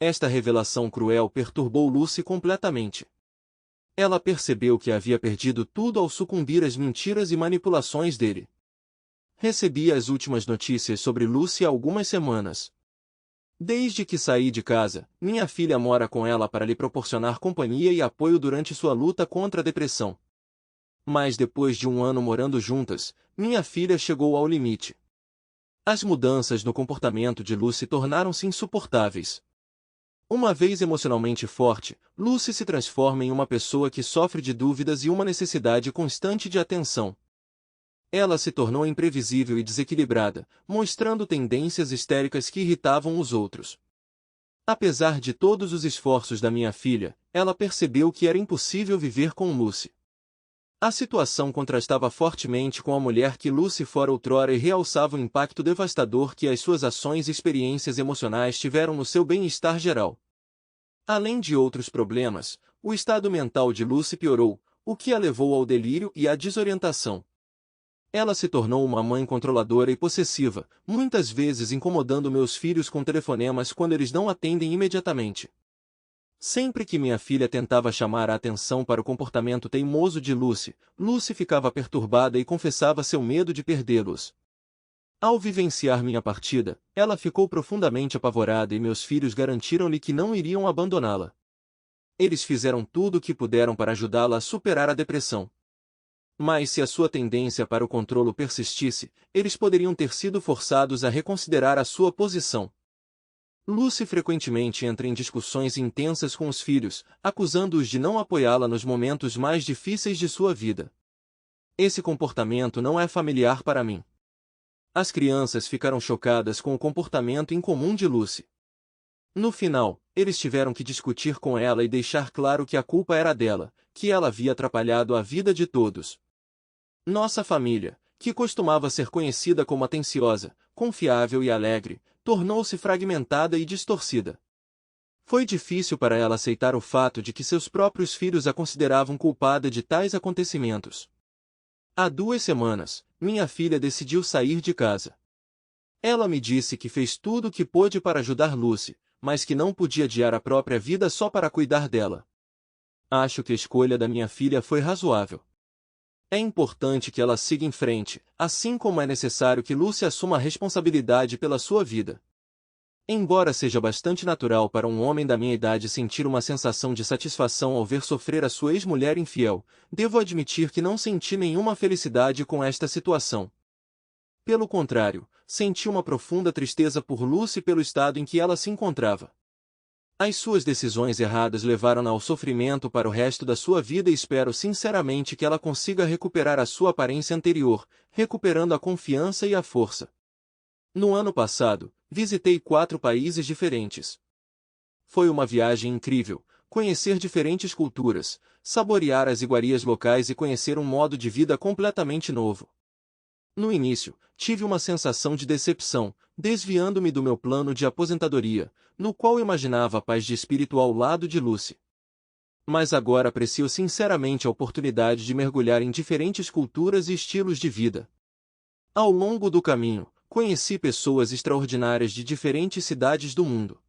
Esta revelação cruel perturbou Lucy completamente. Ela percebeu que havia perdido tudo ao sucumbir às mentiras e manipulações dele. Recebi as últimas notícias sobre Lucy há algumas semanas. Desde que saí de casa, minha filha mora com ela para lhe proporcionar companhia e apoio durante sua luta contra a depressão. Mas depois de um ano morando juntas, minha filha chegou ao limite. As mudanças no comportamento de Lucy tornaram-se insuportáveis. Uma vez emocionalmente forte, Lucy se transforma em uma pessoa que sofre de dúvidas e uma necessidade constante de atenção. Ela se tornou imprevisível e desequilibrada, mostrando tendências histéricas que irritavam os outros. Apesar de todos os esforços da minha filha, ela percebeu que era impossível viver com Lucy. A situação contrastava fortemente com a mulher que Lucy fora outrora e realçava o impacto devastador que as suas ações e experiências emocionais tiveram no seu bem-estar geral. Além de outros problemas, o estado mental de Lucy piorou, o que a levou ao delírio e à desorientação. Ela se tornou uma mãe controladora e possessiva, muitas vezes incomodando meus filhos com telefonemas quando eles não atendem imediatamente. Sempre que minha filha tentava chamar a atenção para o comportamento teimoso de Lucy, Lucy ficava perturbada e confessava seu medo de perdê-los. Ao vivenciar minha partida, ela ficou profundamente apavorada e meus filhos garantiram-lhe que não iriam abandoná-la. Eles fizeram tudo o que puderam para ajudá-la a superar a depressão. Mas se a sua tendência para o controle persistisse, eles poderiam ter sido forçados a reconsiderar a sua posição. Lucy frequentemente entra em discussões intensas com os filhos, acusando-os de não apoiá-la nos momentos mais difíceis de sua vida. Esse comportamento não é familiar para mim. As crianças ficaram chocadas com o comportamento incomum de Lucy. No final, eles tiveram que discutir com ela e deixar claro que a culpa era dela, que ela havia atrapalhado a vida de todos. Nossa família, que costumava ser conhecida como atenciosa, confiável e alegre, tornou-se fragmentada e distorcida. Foi difícil para ela aceitar o fato de que seus próprios filhos a consideravam culpada de tais acontecimentos. Há 2 semanas, minha filha decidiu sair de casa. Ela me disse que fez tudo o que pôde para ajudar Lucy, mas que não podia adiar a própria vida só para cuidar dela. Acho que a escolha da minha filha foi razoável. É importante que ela siga em frente, assim como é necessário que Lucy assuma a responsabilidade pela sua vida. Embora seja bastante natural para um homem da minha idade sentir uma sensação de satisfação ao ver sofrer a sua ex-mulher infiel, devo admitir que não senti nenhuma felicidade com esta situação. Pelo contrário, senti uma profunda tristeza por Lucy pelo estado em que ela se encontrava. As suas decisões erradas levaram-na ao sofrimento para o resto da sua vida e espero sinceramente que ela consiga recuperar a sua aparência anterior, recuperando a confiança e a força. No ano passado, visitei 4 países diferentes. Foi uma viagem incrível, conhecer diferentes culturas, saborear as iguarias locais e conhecer um modo de vida completamente novo. No início, tive uma sensação de decepção, desviando-me do meu plano de aposentadoria, no qual imaginava a paz de espírito ao lado de Lucy. Mas agora aprecio sinceramente a oportunidade de mergulhar em diferentes culturas e estilos de vida. Ao longo do caminho, conheci pessoas extraordinárias de diferentes cidades do mundo.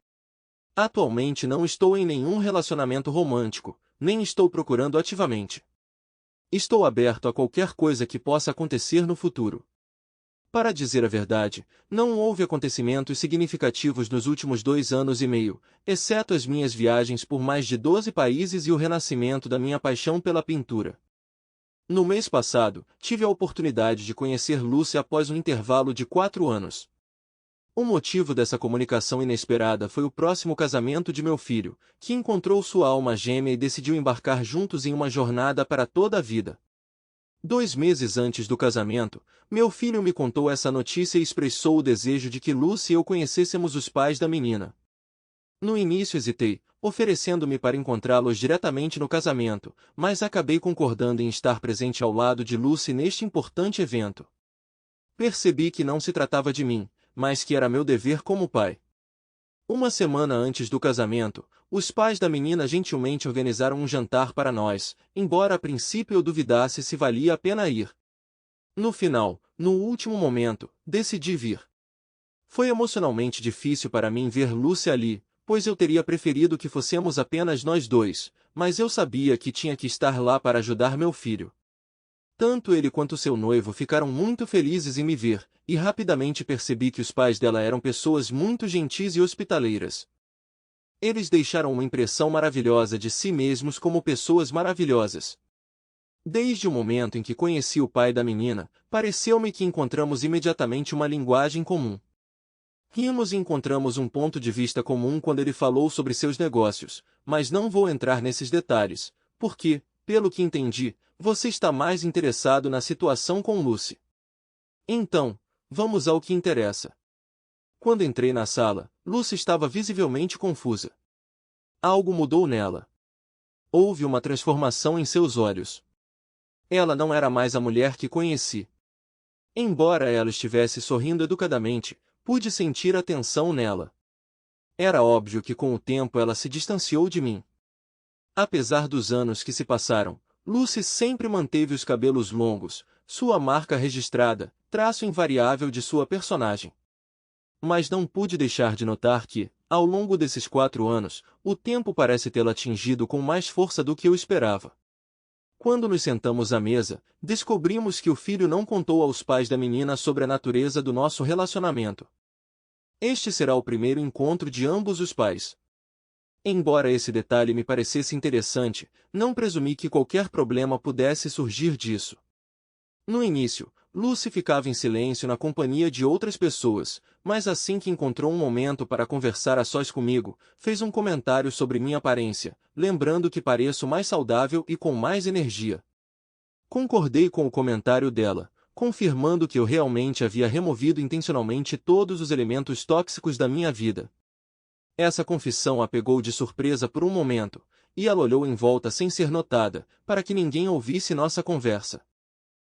Atualmente não estou em nenhum relacionamento romântico, nem estou procurando ativamente. Estou aberto a qualquer coisa que possa acontecer no futuro. Para dizer a verdade, não houve acontecimentos significativos nos últimos 2 anos e meio, exceto as minhas viagens por mais de 12 países e o renascimento da minha paixão pela pintura. No mês passado, tive a oportunidade de conhecer Lucy após um intervalo de 4 anos. O motivo dessa comunicação inesperada foi o próximo casamento de meu filho, que encontrou sua alma gêmea e decidiu embarcar juntos em uma jornada para toda a vida. 2 meses antes do casamento, meu filho me contou essa notícia e expressou o desejo de que Lucy e eu conhecêssemos os pais da menina. No início hesitei, oferecendo-me para encontrá-los diretamente no casamento, mas acabei concordando em estar presente ao lado de Lucy neste importante evento. Percebi que não se tratava de mim, mas que era meu dever como pai. Uma semana antes do casamento, os pais da menina gentilmente organizaram um jantar para nós, embora a princípio eu duvidasse se valia a pena ir. No final, no último momento, decidi vir. Foi emocionalmente difícil para mim ver Lucy ali, pois eu teria preferido que fossemos apenas nós dois, mas eu sabia que tinha que estar lá para ajudar meu filho. Tanto ele quanto seu noivo ficaram muito felizes em me ver, e rapidamente percebi que os pais dela eram pessoas muito gentis e hospitaleiras. Eles deixaram uma impressão maravilhosa de si mesmos como pessoas maravilhosas. Desde o momento em que conheci o pai da menina, pareceu-me que encontramos imediatamente uma linguagem comum. Rimos e encontramos um ponto de vista comum quando ele falou sobre seus negócios, mas não vou entrar nesses detalhes, porque, pelo que entendi, você está mais interessado na situação com Lucy. Então, vamos ao que interessa. Quando entrei na sala, Lucy estava visivelmente confusa. Algo mudou nela. Houve uma transformação em seus olhos. Ela não era mais a mulher que conheci. Embora ela estivesse sorrindo educadamente, pude sentir a tensão nela. Era óbvio que com o tempo ela se distanciou de mim. Apesar dos anos que se passaram, Lucy sempre manteve os cabelos longos, sua marca registrada, traço invariável de sua personagem. Mas não pude deixar de notar que, ao longo desses 4 anos, o tempo parece tê-la atingido com mais força do que eu esperava. Quando nos sentamos à mesa, descobrimos que o filho não contou aos pais da menina sobre a natureza do nosso relacionamento. Este será o primeiro encontro de ambos os pais. Embora esse detalhe me parecesse interessante, não presumi que qualquer problema pudesse surgir disso. No início, Lucy ficava em silêncio na companhia de outras pessoas, mas assim que encontrou um momento para conversar a sós comigo, fez um comentário sobre minha aparência, lembrando que pareço mais saudável e com mais energia. Concordei com o comentário dela, confirmando que eu realmente havia removido intencionalmente todos os elementos tóxicos da minha vida. Essa confissão a pegou de surpresa por um momento, e ela olhou em volta sem ser notada, para que ninguém ouvisse nossa conversa.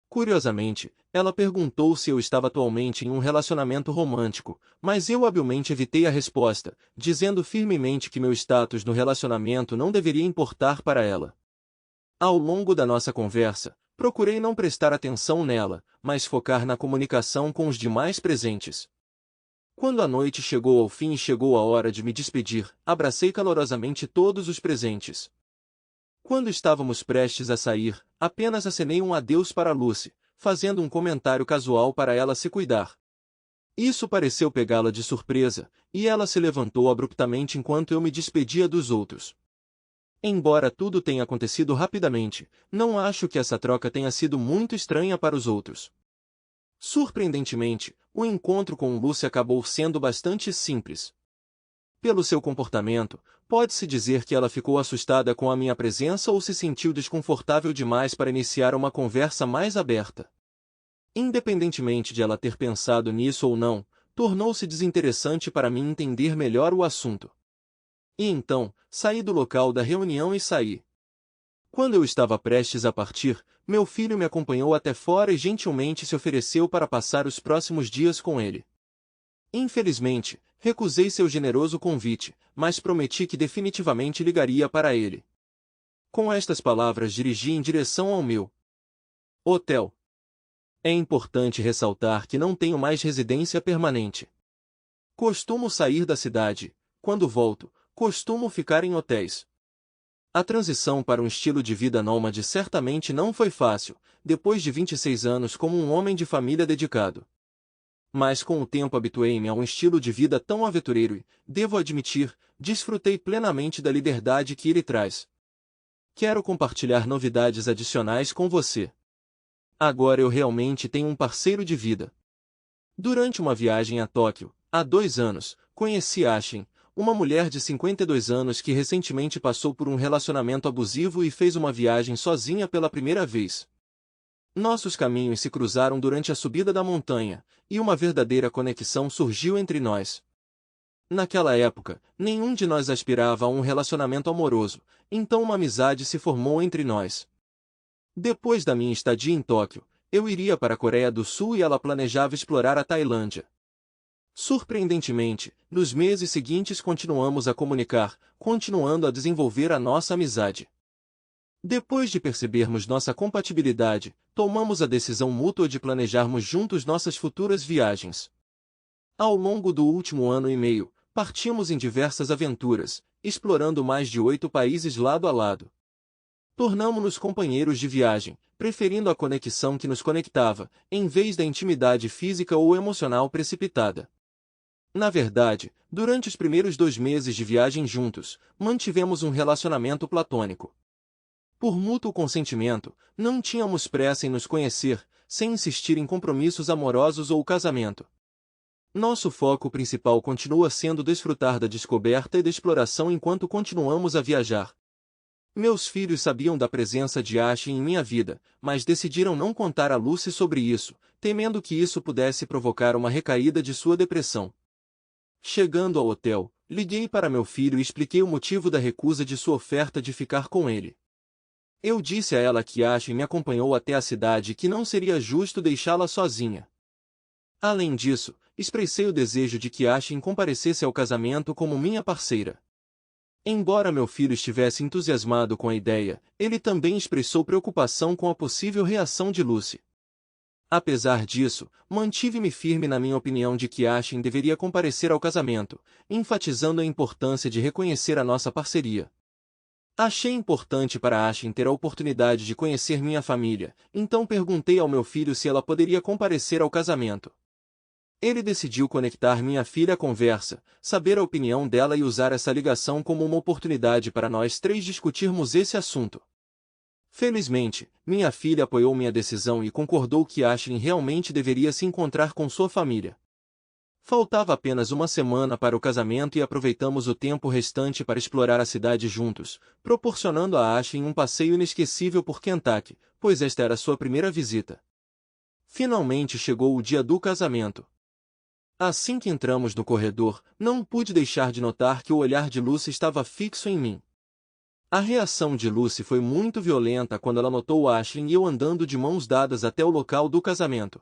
Curiosamente, ela perguntou se eu estava atualmente em um relacionamento romântico, mas eu habilmente evitei a resposta, dizendo firmemente que meu status no relacionamento não deveria importar para ela. Ao longo da nossa conversa, procurei não prestar atenção nela, mas focar na comunicação com os demais presentes. Quando a noite chegou ao fim e chegou a hora de me despedir, abracei calorosamente todos os presentes. Quando estávamos prestes a sair, apenas acenei um adeus para Lucy, fazendo um comentário casual para ela se cuidar. Isso pareceu pegá-la de surpresa, e ela se levantou abruptamente enquanto eu me despedia dos outros. Embora tudo tenha acontecido rapidamente, não acho que essa troca tenha sido muito estranha para os outros. Surpreendentemente, o encontro com Lucy acabou sendo bastante simples. Pelo seu comportamento, pode-se dizer que ela ficou assustada com a minha presença ou se sentiu desconfortável demais para iniciar uma conversa mais aberta. Independentemente de ela ter pensado nisso ou não, tornou-se desinteressante para mim entender melhor o assunto. E então, saí do local da reunião e saí. Quando eu estava prestes a partir, meu filho me acompanhou até fora e gentilmente se ofereceu para passar os próximos dias com ele. Infelizmente, recusei seu generoso convite, mas prometi que definitivamente ligaria para ele. Com estas palavras dirigi em direção ao meu hotel. É importante ressaltar que não tenho mais residência permanente. Costumo sair da cidade, quando volto, costumo ficar em hotéis. A transição para um estilo de vida nômade certamente não foi fácil, depois de 26 anos como um homem de família dedicado. Mas com o tempo habituei-me a um estilo de vida tão aventureiro e, devo admitir, desfrutei plenamente da liberdade que ele traz. Quero compartilhar novidades adicionais com você. Agora eu realmente tenho um parceiro de vida. Durante uma viagem a Tóquio, há 2 anos, conheci Ashin, uma mulher de 52 anos que recentemente passou por um relacionamento abusivo e fez uma viagem sozinha pela primeira vez. Nossos caminhos se cruzaram durante a subida da montanha, e uma verdadeira conexão surgiu entre nós. Naquela época, nenhum de nós aspirava a um relacionamento amoroso, então uma amizade se formou entre nós. Depois da minha estadia em Tóquio, eu iria para a Coreia do Sul e ela planejava explorar a Tailândia. Surpreendentemente, nos meses seguintes continuamos a comunicar, continuando a desenvolver a nossa amizade. Depois de percebermos nossa compatibilidade, tomamos a decisão mútua de planejarmos juntos nossas futuras viagens. Ao longo do último ano e meio, partimos em diversas aventuras, explorando mais de 8 países lado a lado. Tornamo-nos companheiros de viagem, preferindo a conexão que nos conectava, em vez da intimidade física ou emocional precipitada. Na verdade, durante os primeiros 2 meses de viagem juntos, mantivemos um relacionamento platônico. Por mútuo consentimento, não tínhamos pressa em nos conhecer, sem insistir em compromissos amorosos ou casamento. Nosso foco principal continua sendo desfrutar da descoberta e da exploração enquanto continuamos a viajar. Meus filhos sabiam da presença de Ashley em minha vida, mas decidiram não contar a Lucy sobre isso, temendo que isso pudesse provocar uma recaída de sua depressão. Chegando ao hotel, liguei para meu filho e expliquei o motivo da recusa de sua oferta de ficar com ele. Eu disse a ela que Ashley me acompanhou até a cidade e que não seria justo deixá-la sozinha. Além disso, expressei o desejo de que Ashley comparecesse ao casamento como minha parceira. Embora meu filho estivesse entusiasmado com a ideia, ele também expressou preocupação com a possível reação de Lucy. Apesar disso, mantive-me firme na minha opinião de que Ashley deveria comparecer ao casamento, enfatizando a importância de reconhecer a nossa parceria. Achei importante para Ashley ter a oportunidade de conhecer minha família, então perguntei ao meu filho se ela poderia comparecer ao casamento. Ele decidiu conectar minha filha à conversa, saber a opinião dela e usar essa ligação como uma oportunidade para nós 3 discutirmos esse assunto. Felizmente, minha filha apoiou minha decisão e concordou que Ashley realmente deveria se encontrar com sua família. Faltava apenas uma semana para o casamento e aproveitamos o tempo restante para explorar a cidade juntos, proporcionando a Ashley um passeio inesquecível por Kentucky, pois esta era sua primeira visita. Finalmente chegou o dia do casamento. Assim que entramos no corredor, não pude deixar de notar que o olhar de Lucy estava fixo em mim. A reação de Lucy foi muito violenta quando ela notou Ashley e eu andando de mãos dadas até o local do casamento.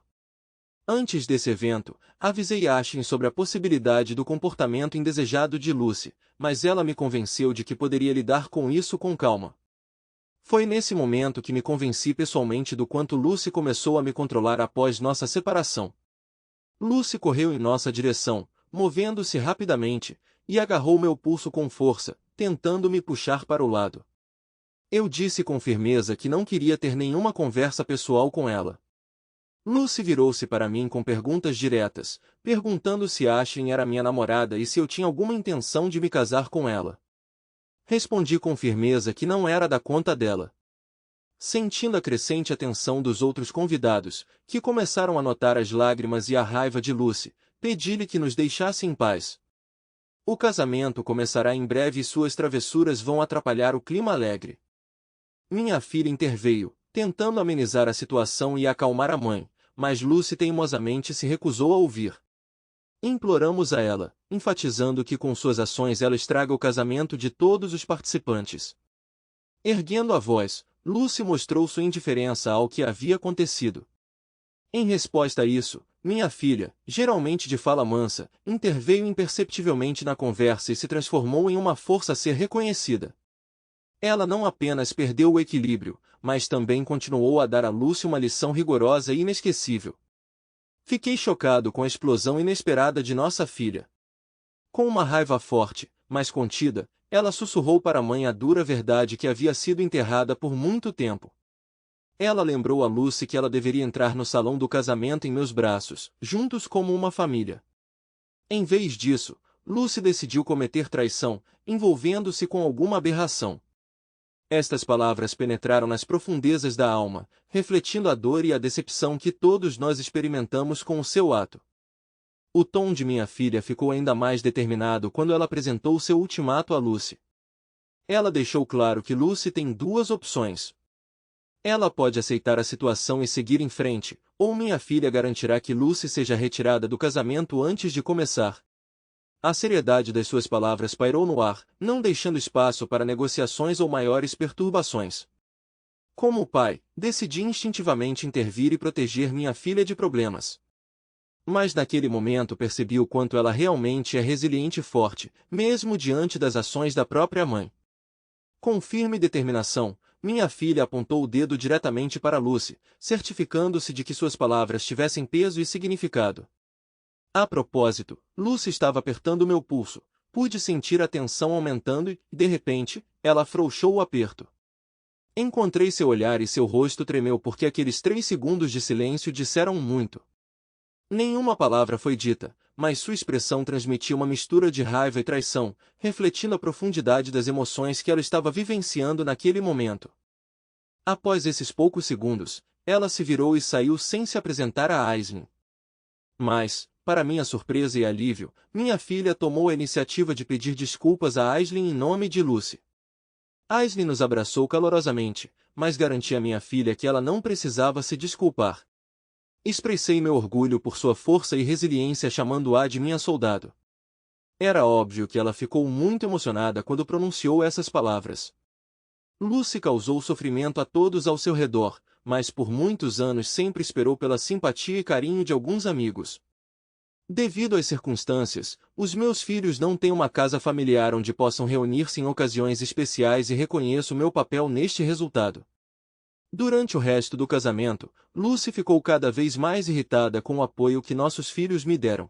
Antes desse evento, avisei Ashley sobre a possibilidade do comportamento indesejado de Lucy, mas ela me convenceu de que poderia lidar com isso com calma. Foi nesse momento que me convenci pessoalmente do quanto Lucy começou a me controlar após nossa separação. Lucy correu em nossa direção, movendo-se rapidamente, e agarrou meu pulso com força, tentando me puxar para o lado. Eu disse com firmeza que não queria ter nenhuma conversa pessoal com ela. Lucy virou-se para mim com perguntas diretas, perguntando se Ashley era minha namorada e se eu tinha alguma intenção de me casar com ela. Respondi com firmeza que não era da conta dela. Sentindo a crescente atenção dos outros convidados, que começaram a notar as lágrimas e a raiva de Lucy, pedi-lhe que nos deixasse em paz. O casamento começará em breve e suas travessuras vão atrapalhar o clima alegre. Minha filha interveio, tentando amenizar a situação e acalmar a mãe, mas Lucy teimosamente se recusou a ouvir. Imploramos a ela, enfatizando que com suas ações ela estraga o casamento de todos os participantes. Erguendo a voz, Lucy mostrou sua indiferença ao que havia acontecido. Em resposta a isso, minha filha, geralmente de fala mansa, interveio imperceptivelmente na conversa e se transformou em uma força a ser reconhecida. Ela não apenas perdeu o equilíbrio, mas também continuou a dar a Lucy uma lição rigorosa e inesquecível. Fiquei chocado com a explosão inesperada de nossa filha. Com uma raiva forte, mas contida, ela sussurrou para a mãe a dura verdade que havia sido enterrada por muito tempo. Ela lembrou a Lucy que ela deveria entrar no salão do casamento em meus braços, juntos como uma família. Em vez disso, Lucy decidiu cometer traição, envolvendo-se com alguma aberração. Estas palavras penetraram nas profundezas da alma, refletindo a dor e a decepção que todos nós experimentamos com o seu ato. O tom de minha filha ficou ainda mais determinado quando ela apresentou seu ultimato a Lucy. Ela deixou claro que Lucy tem 2 opções. Ela pode aceitar a situação e seguir em frente, ou minha filha garantirá que Lucy seja retirada do casamento antes de começar. A seriedade das suas palavras pairou no ar, não deixando espaço para negociações ou maiores perturbações. Como pai, decidi instintivamente intervir e proteger minha filha de problemas. Mas naquele momento percebi o quanto ela realmente é resiliente e forte, mesmo diante das ações da própria mãe. Com firme determinação, minha filha apontou o dedo diretamente para Lucy, certificando-se de que suas palavras tivessem peso e significado. A propósito, Lucy estava apertando meu pulso. Pude sentir a tensão aumentando e, de repente, ela afrouxou o aperto. Encontrei seu olhar e seu rosto tremeu porque aqueles 3 segundos de silêncio disseram muito. Nenhuma palavra foi dita, mas sua expressão transmitia uma mistura de raiva e traição, refletindo a profundidade das emoções que ela estava vivenciando naquele momento. Após esses poucos segundos, ela se virou e saiu sem se apresentar a Aislinn. Mas, para minha surpresa e alívio, minha filha tomou a iniciativa de pedir desculpas a Aislinn em nome de Lucy. Aislinn nos abraçou calorosamente, mas garanti a minha filha que ela não precisava se desculpar. Expressei meu orgulho por sua força e resiliência chamando-a de minha soldado. Era óbvio que ela ficou muito emocionada quando pronunciou essas palavras. Lucy causou sofrimento a todos ao seu redor, mas por muitos anos sempre esperou pela simpatia e carinho de alguns amigos. Devido às circunstâncias, os meus filhos não têm uma casa familiar onde possam reunir-se em ocasiões especiais e reconheço meu papel neste resultado. Durante o resto do casamento, Lucy ficou cada vez mais irritada com o apoio que nossos filhos me deram.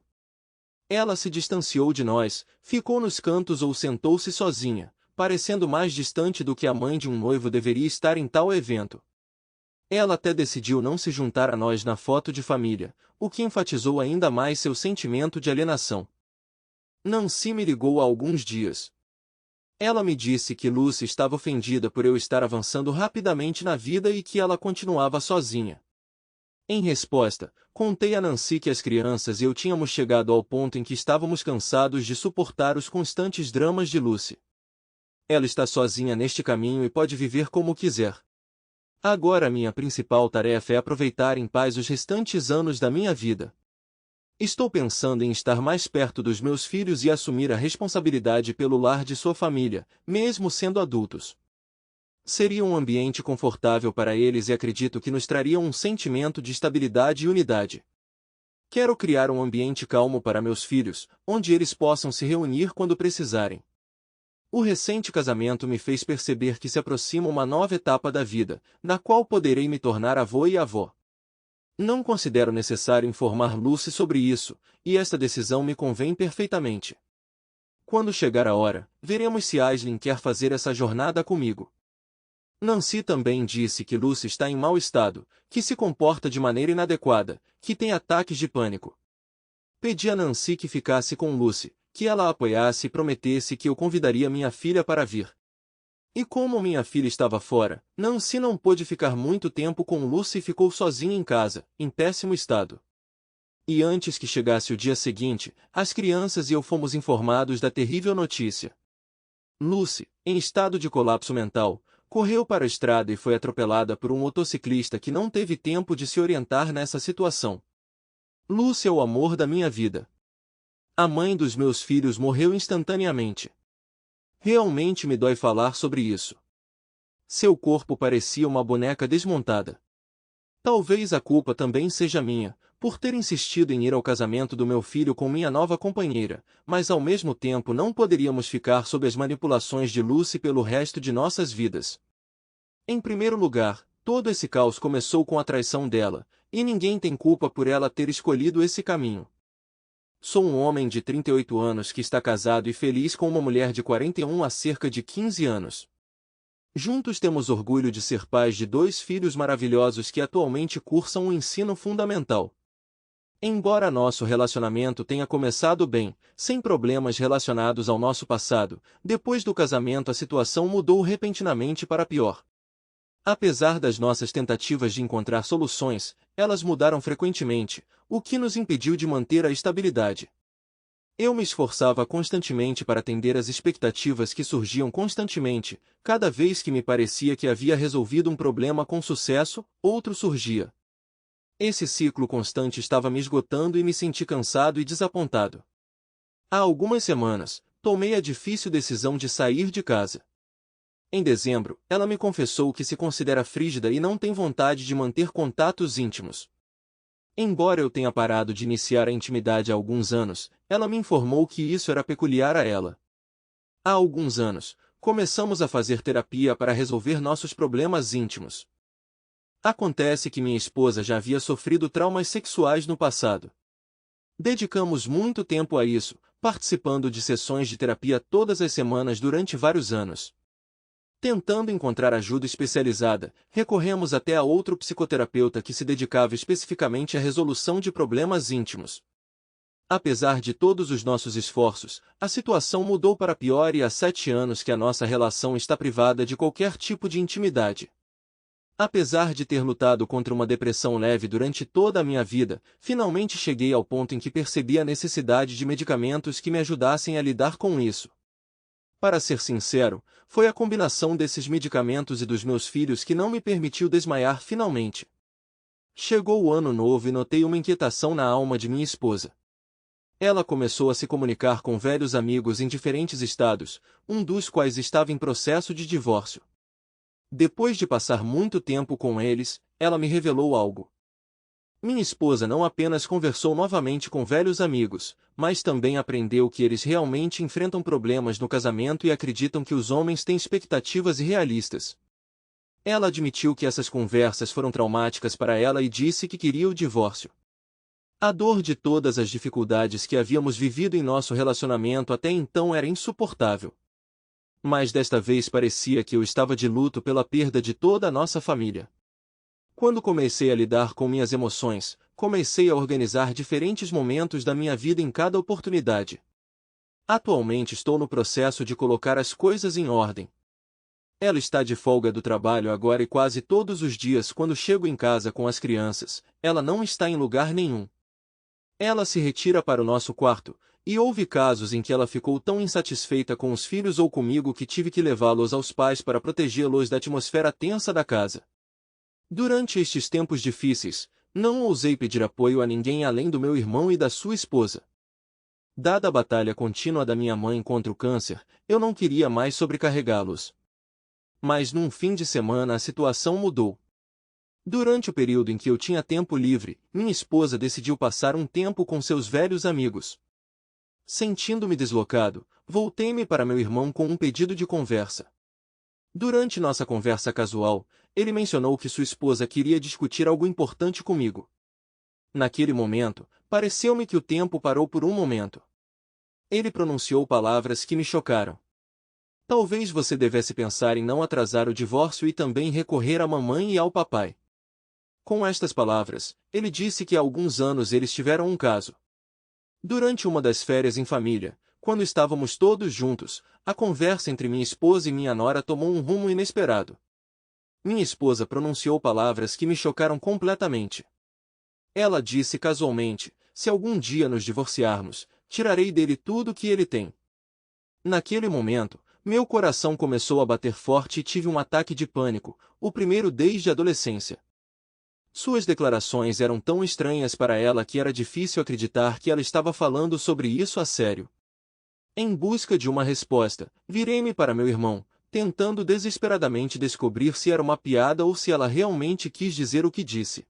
Ela se distanciou de nós, ficou nos cantos ou sentou-se sozinha, parecendo mais distante do que a mãe de um noivo deveria estar em tal evento. Ela até decidiu não se juntar a nós na foto de família, o que enfatizou ainda mais seu sentimento de alienação. Nancy me ligou há alguns dias. Ela me disse que Lucy estava ofendida por eu estar avançando rapidamente na vida e que ela continuava sozinha. Em resposta, contei a Nancy que as crianças e eu tínhamos chegado ao ponto em que estávamos cansados de suportar os constantes dramas de Lucy. Ela está sozinha neste caminho e pode viver como quiser. Agora minha principal tarefa é aproveitar em paz os restantes anos da minha vida. Estou pensando em estar mais perto dos meus filhos e assumir a responsabilidade pelo lar de sua família, mesmo sendo adultos. Seria um ambiente confortável para eles e acredito que nos traria um sentimento de estabilidade e unidade. Quero criar um ambiente calmo para meus filhos, onde eles possam se reunir quando precisarem. O recente casamento me fez perceber que se aproxima uma nova etapa da vida, na qual poderei me tornar avô e avó. Não considero necessário informar Lucy sobre isso, e esta decisão me convém perfeitamente. Quando chegar a hora, veremos se Aislinn quer fazer essa jornada comigo. Nancy também disse que Lucy está em mau estado, que se comporta de maneira inadequada, que tem ataques de pânico. Pedi a Nancy que ficasse com Lucy, que ela a apoiasse e prometesse que eu convidaria minha filha para vir. E como minha filha estava fora, Nancy não pôde ficar muito tempo com Lucy e ficou sozinha em casa, em péssimo estado. E antes que chegasse o dia seguinte, as crianças e eu fomos informados da terrível notícia. Lucy, em estado de colapso mental, correu para a estrada e foi atropelada por um motociclista que não teve tempo de se orientar nessa situação. Lucy é o amor da minha vida. A mãe dos meus filhos morreu instantaneamente. Realmente me dói falar sobre isso. Seu corpo parecia uma boneca desmontada. Talvez a culpa também seja minha, por ter insistido em ir ao casamento do meu filho com minha nova companheira, mas ao mesmo tempo não poderíamos ficar sob as manipulações de Lucy pelo resto de nossas vidas. Em primeiro lugar, todo esse caos começou com a traição dela, e ninguém tem culpa por ela ter escolhido esse caminho. Sou um homem de 38 anos que está casado e feliz com uma mulher de 41 há cerca de 15 anos. Juntos temos orgulho de ser pais de 2 filhos maravilhosos que atualmente cursam o ensino fundamental. Embora nosso relacionamento tenha começado bem, sem problemas relacionados ao nosso passado, depois do casamento a situação mudou repentinamente para pior. Apesar das nossas tentativas de encontrar soluções, elas mudaram frequentemente, o que nos impediu de manter a estabilidade. Eu me esforçava constantemente para atender às expectativas que surgiam constantemente, cada vez que me parecia que havia resolvido um problema com sucesso, outro surgia. Esse ciclo constante estava me esgotando e me senti cansado e desapontado. Há algumas semanas, tomei a difícil decisão de sair de casa. Em dezembro, ela me confessou que se considera frígida e não tem vontade de manter contatos íntimos. Embora eu tenha parado de iniciar a intimidade há alguns anos, ela me informou que isso era peculiar a ela. Há alguns anos, começamos a fazer terapia para resolver nossos problemas íntimos. Acontece que minha esposa já havia sofrido traumas sexuais no passado. Dedicamos muito tempo a isso, participando de sessões de terapia todas as semanas durante vários anos. Tentando encontrar ajuda especializada, recorremos até a outro psicoterapeuta que se dedicava especificamente à resolução de problemas íntimos. Apesar de todos os nossos esforços, a situação mudou para pior e há 7 anos que a nossa relação está privada de qualquer tipo de intimidade. Apesar de ter lutado contra uma depressão leve durante toda a minha vida, finalmente cheguei ao ponto em que percebi a necessidade de medicamentos que me ajudassem a lidar com isso. Para ser sincero, foi a combinação desses medicamentos e dos meus filhos que não me permitiu desmaiar finalmente. Chegou o ano novo e notei uma inquietação na alma de minha esposa. Ela começou a se comunicar com velhos amigos em diferentes estados, um dos quais estava em processo de divórcio. Depois de passar muito tempo com eles, ela me revelou algo. Minha esposa não apenas conversou novamente com velhos amigos, mas também aprendeu que eles realmente enfrentam problemas no casamento e acreditam que os homens têm expectativas irrealistas. Ela admitiu que essas conversas foram traumáticas para ela e disse que queria o divórcio. A dor de todas as dificuldades que havíamos vivido em nosso relacionamento até então era insuportável. Mas desta vez parecia que eu estava de luto pela perda de toda a nossa família. Quando comecei a lidar com minhas emoções, comecei a organizar diferentes momentos da minha vida em cada oportunidade. Atualmente estou no processo de colocar as coisas em ordem. Ela está de folga do trabalho agora e quase todos os dias quando chego em casa com as crianças, ela não está em lugar nenhum. Ela se retira para o nosso quarto, e houve casos em que ela ficou tão insatisfeita com os filhos ou comigo que tive que levá-los aos pais para protegê-los da atmosfera tensa da casa. Durante estes tempos difíceis, não ousei pedir apoio a ninguém além do meu irmão e da sua esposa. Dada a batalha contínua da minha mãe contra o câncer, eu não queria mais sobrecarregá-los. Mas num fim de semana a situação mudou. Durante o período em que eu tinha tempo livre, minha esposa decidiu passar um tempo com seus velhos amigos. Sentindo-me deslocado, voltei-me para meu irmão com um pedido de conversa. Durante nossa conversa casual, ele mencionou que sua esposa queria discutir algo importante comigo. Naquele momento, pareceu-me que o tempo parou por um momento. Ele pronunciou palavras que me chocaram. Talvez você devesse pensar em não atrasar o divórcio e também recorrer à mamãe e ao papai. Com estas palavras, ele disse que há alguns anos eles tiveram um caso. Durante uma das férias em família, quando estávamos todos juntos, a conversa entre minha esposa e minha nora tomou um rumo inesperado. Minha esposa pronunciou palavras que me chocaram completamente. Ela disse casualmente: se algum dia nos divorciarmos, tirarei dele tudo o que ele tem. Naquele momento, meu coração começou a bater forte e tive um ataque de pânico, o primeiro desde a adolescência. Suas declarações eram tão estranhas para ela que era difícil acreditar que ela estava falando sobre isso a sério. Em busca de uma resposta, virei-me para meu irmão, tentando desesperadamente descobrir se era uma piada ou se ela realmente quis dizer o que disse.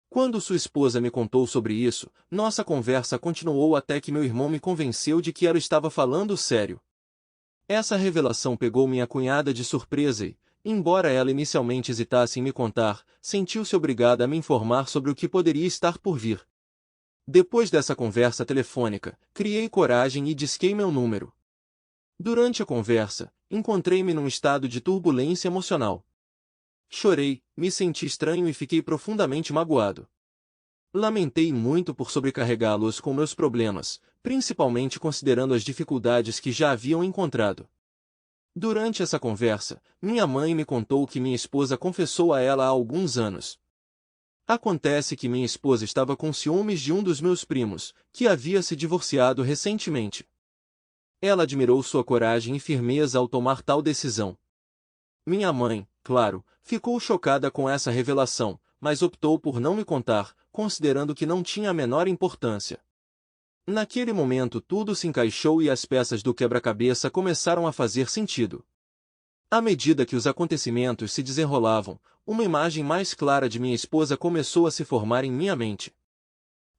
Quando sua esposa me contou sobre isso, nossa conversa continuou até que meu irmão me convenceu de que ela estava falando sério. Essa revelação pegou minha cunhada de surpresa e, embora ela inicialmente hesitasse em me contar, sentiu-se obrigada a me informar sobre o que poderia estar por vir. Depois dessa conversa telefônica, criei coragem e disquei meu número. Durante a conversa, encontrei-me num estado de turbulência emocional. Chorei, me senti estranho e fiquei profundamente magoado. Lamentei muito por sobrecarregá-los com meus problemas, principalmente considerando as dificuldades que já haviam encontrado. Durante essa conversa, minha mãe me contou que minha esposa confessou a ela há alguns anos. Acontece que minha esposa estava com ciúmes de um dos meus primos, que havia se divorciado recentemente. Ela admirou sua coragem e firmeza ao tomar tal decisão. Minha mãe, claro, ficou chocada com essa revelação, mas optou por não me contar, considerando que não tinha a menor importância. Naquele momento tudo se encaixou e as peças do quebra-cabeça começaram a fazer sentido. À medida que os acontecimentos se desenrolavam, uma imagem mais clara de minha esposa começou a se formar em minha mente.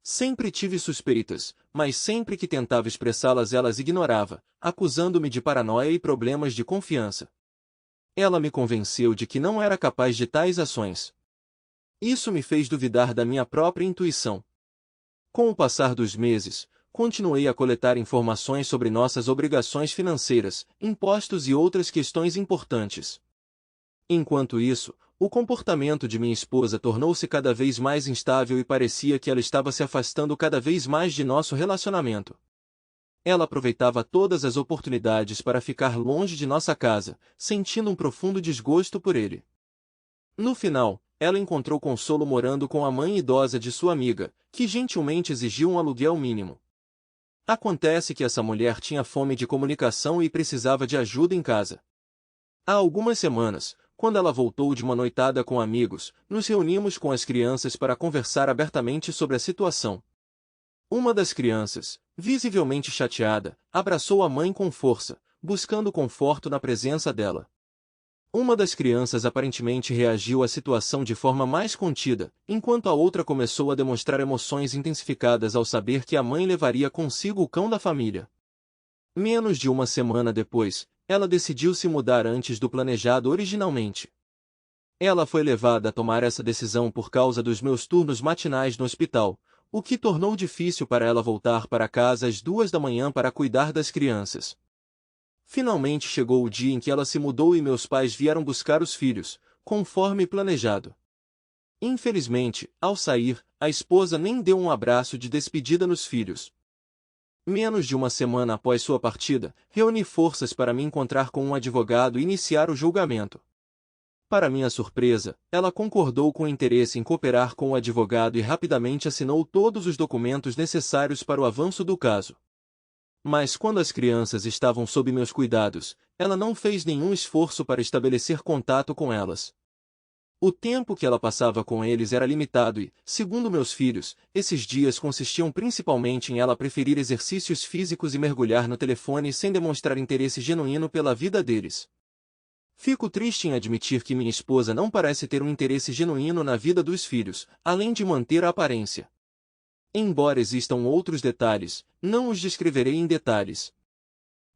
Sempre tive suspeitas, mas sempre que tentava expressá-las ela as ignorava, acusando-me de paranoia e problemas de confiança. Ela me convenceu de que não era capaz de tais ações. Isso me fez duvidar da minha própria intuição. Com o passar dos meses, continuei a coletar informações sobre nossas obrigações financeiras, impostos e outras questões importantes. Enquanto isso, o comportamento de minha esposa tornou-se cada vez mais instável e parecia que ela estava se afastando cada vez mais de nosso relacionamento. Ela aproveitava todas as oportunidades para ficar longe de nossa casa, sentindo um profundo desgosto por ele. No final, ela encontrou consolo morando com a mãe idosa de sua amiga, que gentilmente exigiu um aluguel mínimo. Acontece que essa mulher tinha fome de comunicação e precisava de ajuda em casa. Há algumas semanas, quando ela voltou de uma noitada com amigos, nos reunimos com as crianças para conversar abertamente sobre a situação. Uma das crianças, visivelmente chateada, abraçou a mãe com força, buscando conforto na presença dela. Uma das crianças aparentemente reagiu à situação de forma mais contida, enquanto a outra começou a demonstrar emoções intensificadas ao saber que a mãe levaria consigo o cão da família. Menos de uma semana depois, ela decidiu se mudar antes do planejado originalmente. Ela foi levada a tomar essa decisão por causa dos meus turnos matinais no hospital, o que tornou difícil para ela voltar para casa às 2 da manhã para cuidar das crianças. Finalmente chegou o dia em que ela se mudou e meus pais vieram buscar os filhos, conforme planejado. Infelizmente, ao sair, a esposa nem deu um abraço de despedida nos filhos. Menos de uma semana após sua partida, reuni forças para me encontrar com um advogado e iniciar o julgamento. Para minha surpresa, ela concordou com o interesse em cooperar com o advogado e rapidamente assinou todos os documentos necessários para o avanço do caso. Mas quando as crianças estavam sob meus cuidados, ela não fez nenhum esforço para estabelecer contato com elas. O tempo que ela passava com eles era limitado e, segundo meus filhos, esses dias consistiam principalmente em ela preferir exercícios físicos e mergulhar no telefone sem demonstrar interesse genuíno pela vida deles. Fico triste em admitir que minha esposa não parece ter um interesse genuíno na vida dos filhos, além de manter a aparência. Embora existam outros detalhes, não os descreverei em detalhes.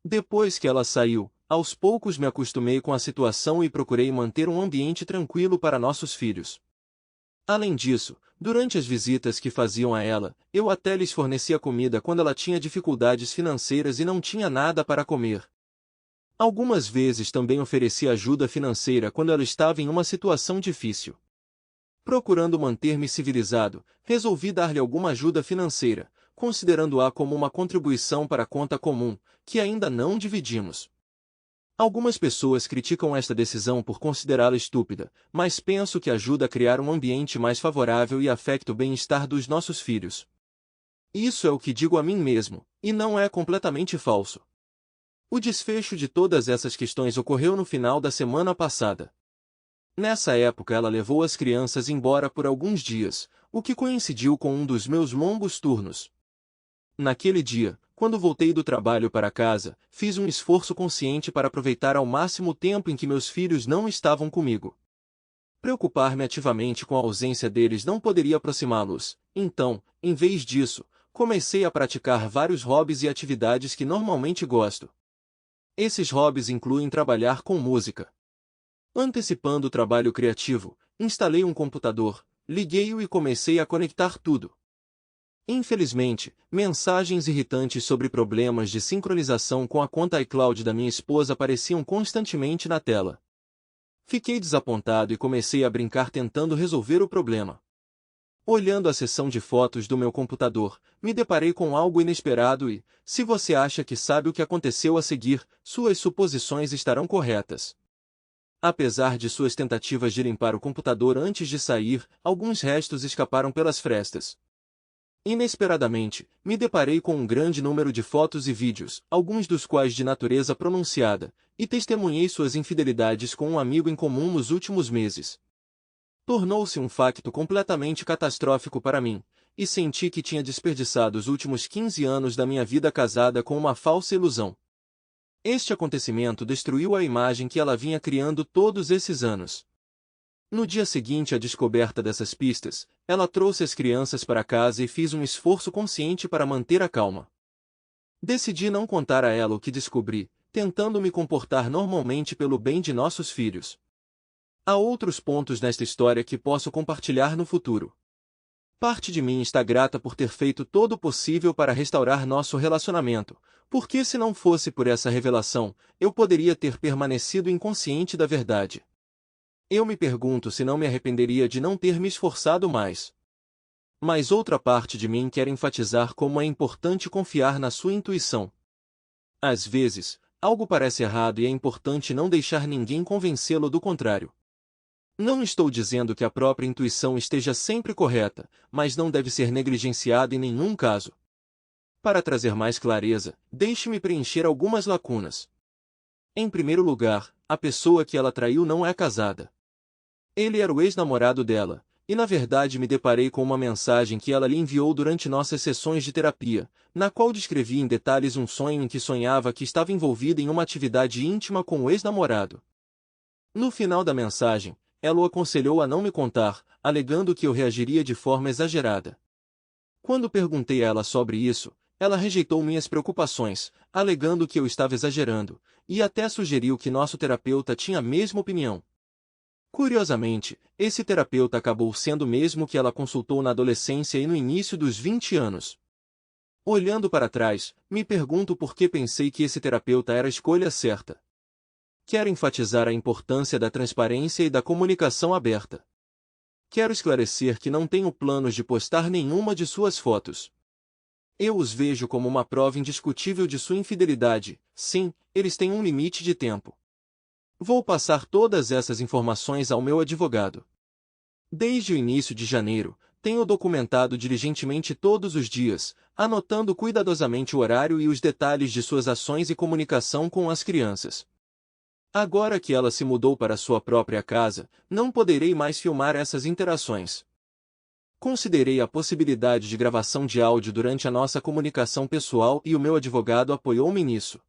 Depois que ela saiu, aos poucos me acostumei com a situação e procurei manter um ambiente tranquilo para nossos filhos. Além disso, durante as visitas que faziam a ela, eu até lhes fornecia comida quando ela tinha dificuldades financeiras e não tinha nada para comer. Algumas vezes também ofereci ajuda financeira quando ela estava em uma situação difícil. Procurando manter-me civilizado, resolvi dar-lhe alguma ajuda financeira, considerando-a como uma contribuição para a conta comum, que ainda não dividimos. Algumas pessoas criticam esta decisão por considerá-la estúpida, mas penso que ajuda a criar um ambiente mais favorável e afeta o bem-estar dos nossos filhos. Isso é o que digo a mim mesmo, e não é completamente falso. O desfecho de todas essas questões ocorreu no final da semana passada. Nessa época ela levou as crianças embora por alguns dias, o que coincidiu com um dos meus longos turnos. Naquele dia, quando voltei do trabalho para casa, fiz um esforço consciente para aproveitar ao máximo o tempo em que meus filhos não estavam comigo. Preocupar-me ativamente com a ausência deles não poderia aproximá-los, então, em vez disso, comecei a praticar vários hobbies e atividades que normalmente gosto. Esses hobbies incluem trabalhar com música. Antecipando o trabalho criativo, instalei um computador, liguei-o e comecei a conectar tudo. Infelizmente, mensagens irritantes sobre problemas de sincronização com a conta iCloud da minha esposa apareciam constantemente na tela. Fiquei desapontado e comecei a brincar tentando resolver o problema. Olhando a seção de fotos do meu computador, me deparei com algo inesperado e, se você acha que sabe o que aconteceu a seguir, suas suposições estarão corretas. Apesar de suas tentativas de limpar o computador antes de sair, alguns restos escaparam pelas frestas. Inesperadamente, me deparei com um grande número de fotos e vídeos, alguns dos quais de natureza pronunciada, e testemunhei suas infidelidades com um amigo em comum nos últimos meses. Tornou-se um facto completamente catastrófico para mim, e senti que tinha desperdiçado os últimos 15 anos da minha vida casada com uma falsa ilusão. Este acontecimento destruiu a imagem que ela vinha criando todos esses anos. No dia seguinte à descoberta dessas pistas, ela trouxe as crianças para casa e fiz um esforço consciente para manter a calma. Decidi não contar a ela o que descobri, tentando me comportar normalmente pelo bem de nossos filhos. Há outros pontos nesta história que posso compartilhar no futuro. Parte de mim está grata por ter feito todo o possível para restaurar nosso relacionamento, porque se não fosse por essa revelação, eu poderia ter permanecido inconsciente da verdade. Eu me pergunto se não me arrependeria de não ter me esforçado mais. Mas outra parte de mim quer enfatizar como é importante confiar na sua intuição. Às vezes, algo parece errado e é importante não deixar ninguém convencê-lo do contrário. Não estou dizendo que a própria intuição esteja sempre correta, mas não deve ser negligenciada em nenhum caso. Para trazer mais clareza, deixe-me preencher algumas lacunas. Em primeiro lugar, a pessoa que ela traiu não é casada. Ele era o ex-namorado dela, e na verdade me deparei com uma mensagem que ela lhe enviou durante nossas sessões de terapia, na qual descrevia em detalhes um sonho em que sonhava que estava envolvida em uma atividade íntima com o ex-namorado. No final da mensagem, ela o aconselhou a não me contar, alegando que eu reagiria de forma exagerada. Quando perguntei a ela sobre isso, ela rejeitou minhas preocupações, alegando que eu estava exagerando, e até sugeriu que nosso terapeuta tinha a mesma opinião. Curiosamente, esse terapeuta acabou sendo o mesmo que ela consultou na adolescência e no início dos 20 anos. Olhando para trás, me pergunto por que pensei que esse terapeuta era a escolha certa. Quero enfatizar a importância da transparência e da comunicação aberta. Quero esclarecer que não tenho planos de postar nenhuma de suas fotos. Eu os vejo como uma prova indiscutível de sua infidelidade. Sim, eles têm um limite de tempo. Vou passar todas essas informações ao meu advogado. Desde o início de janeiro, tenho documentado diligentemente todos os dias, anotando cuidadosamente o horário e os detalhes de suas ações e comunicação com as crianças. Agora que ela se mudou para sua própria casa, não poderei mais filmar essas interações. Considerei a possibilidade de gravação de áudio durante a nossa comunicação pessoal e o meu advogado apoiou-me nisso.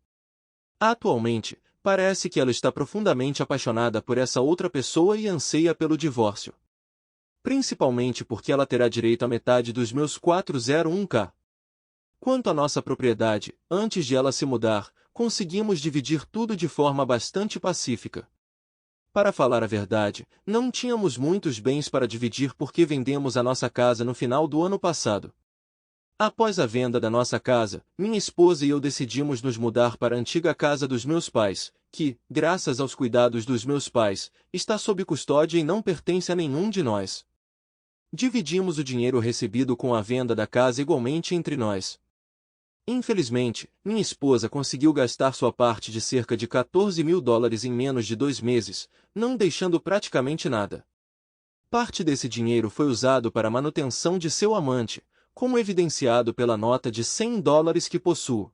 Atualmente, parece que ela está profundamente apaixonada por essa outra pessoa e anseia pelo divórcio. Principalmente porque ela terá direito à metade dos meus 401k. Quanto à nossa propriedade, antes de ela se mudar, conseguimos dividir tudo de forma bastante pacífica. Para falar a verdade, não tínhamos muitos bens para dividir porque vendemos a nossa casa no final do ano passado. Após a venda da nossa casa, minha esposa e eu decidimos nos mudar para a antiga casa dos meus pais, que, graças aos cuidados dos meus pais, está sob custódia e não pertence a nenhum de nós. Dividimos o dinheiro recebido com a venda da casa igualmente entre nós. Infelizmente, minha esposa conseguiu gastar sua parte de cerca de $14.000 em menos de 2 meses, não deixando praticamente nada. Parte desse dinheiro foi usado para a manutenção de seu amante, como evidenciado pela nota de $100 que possuo.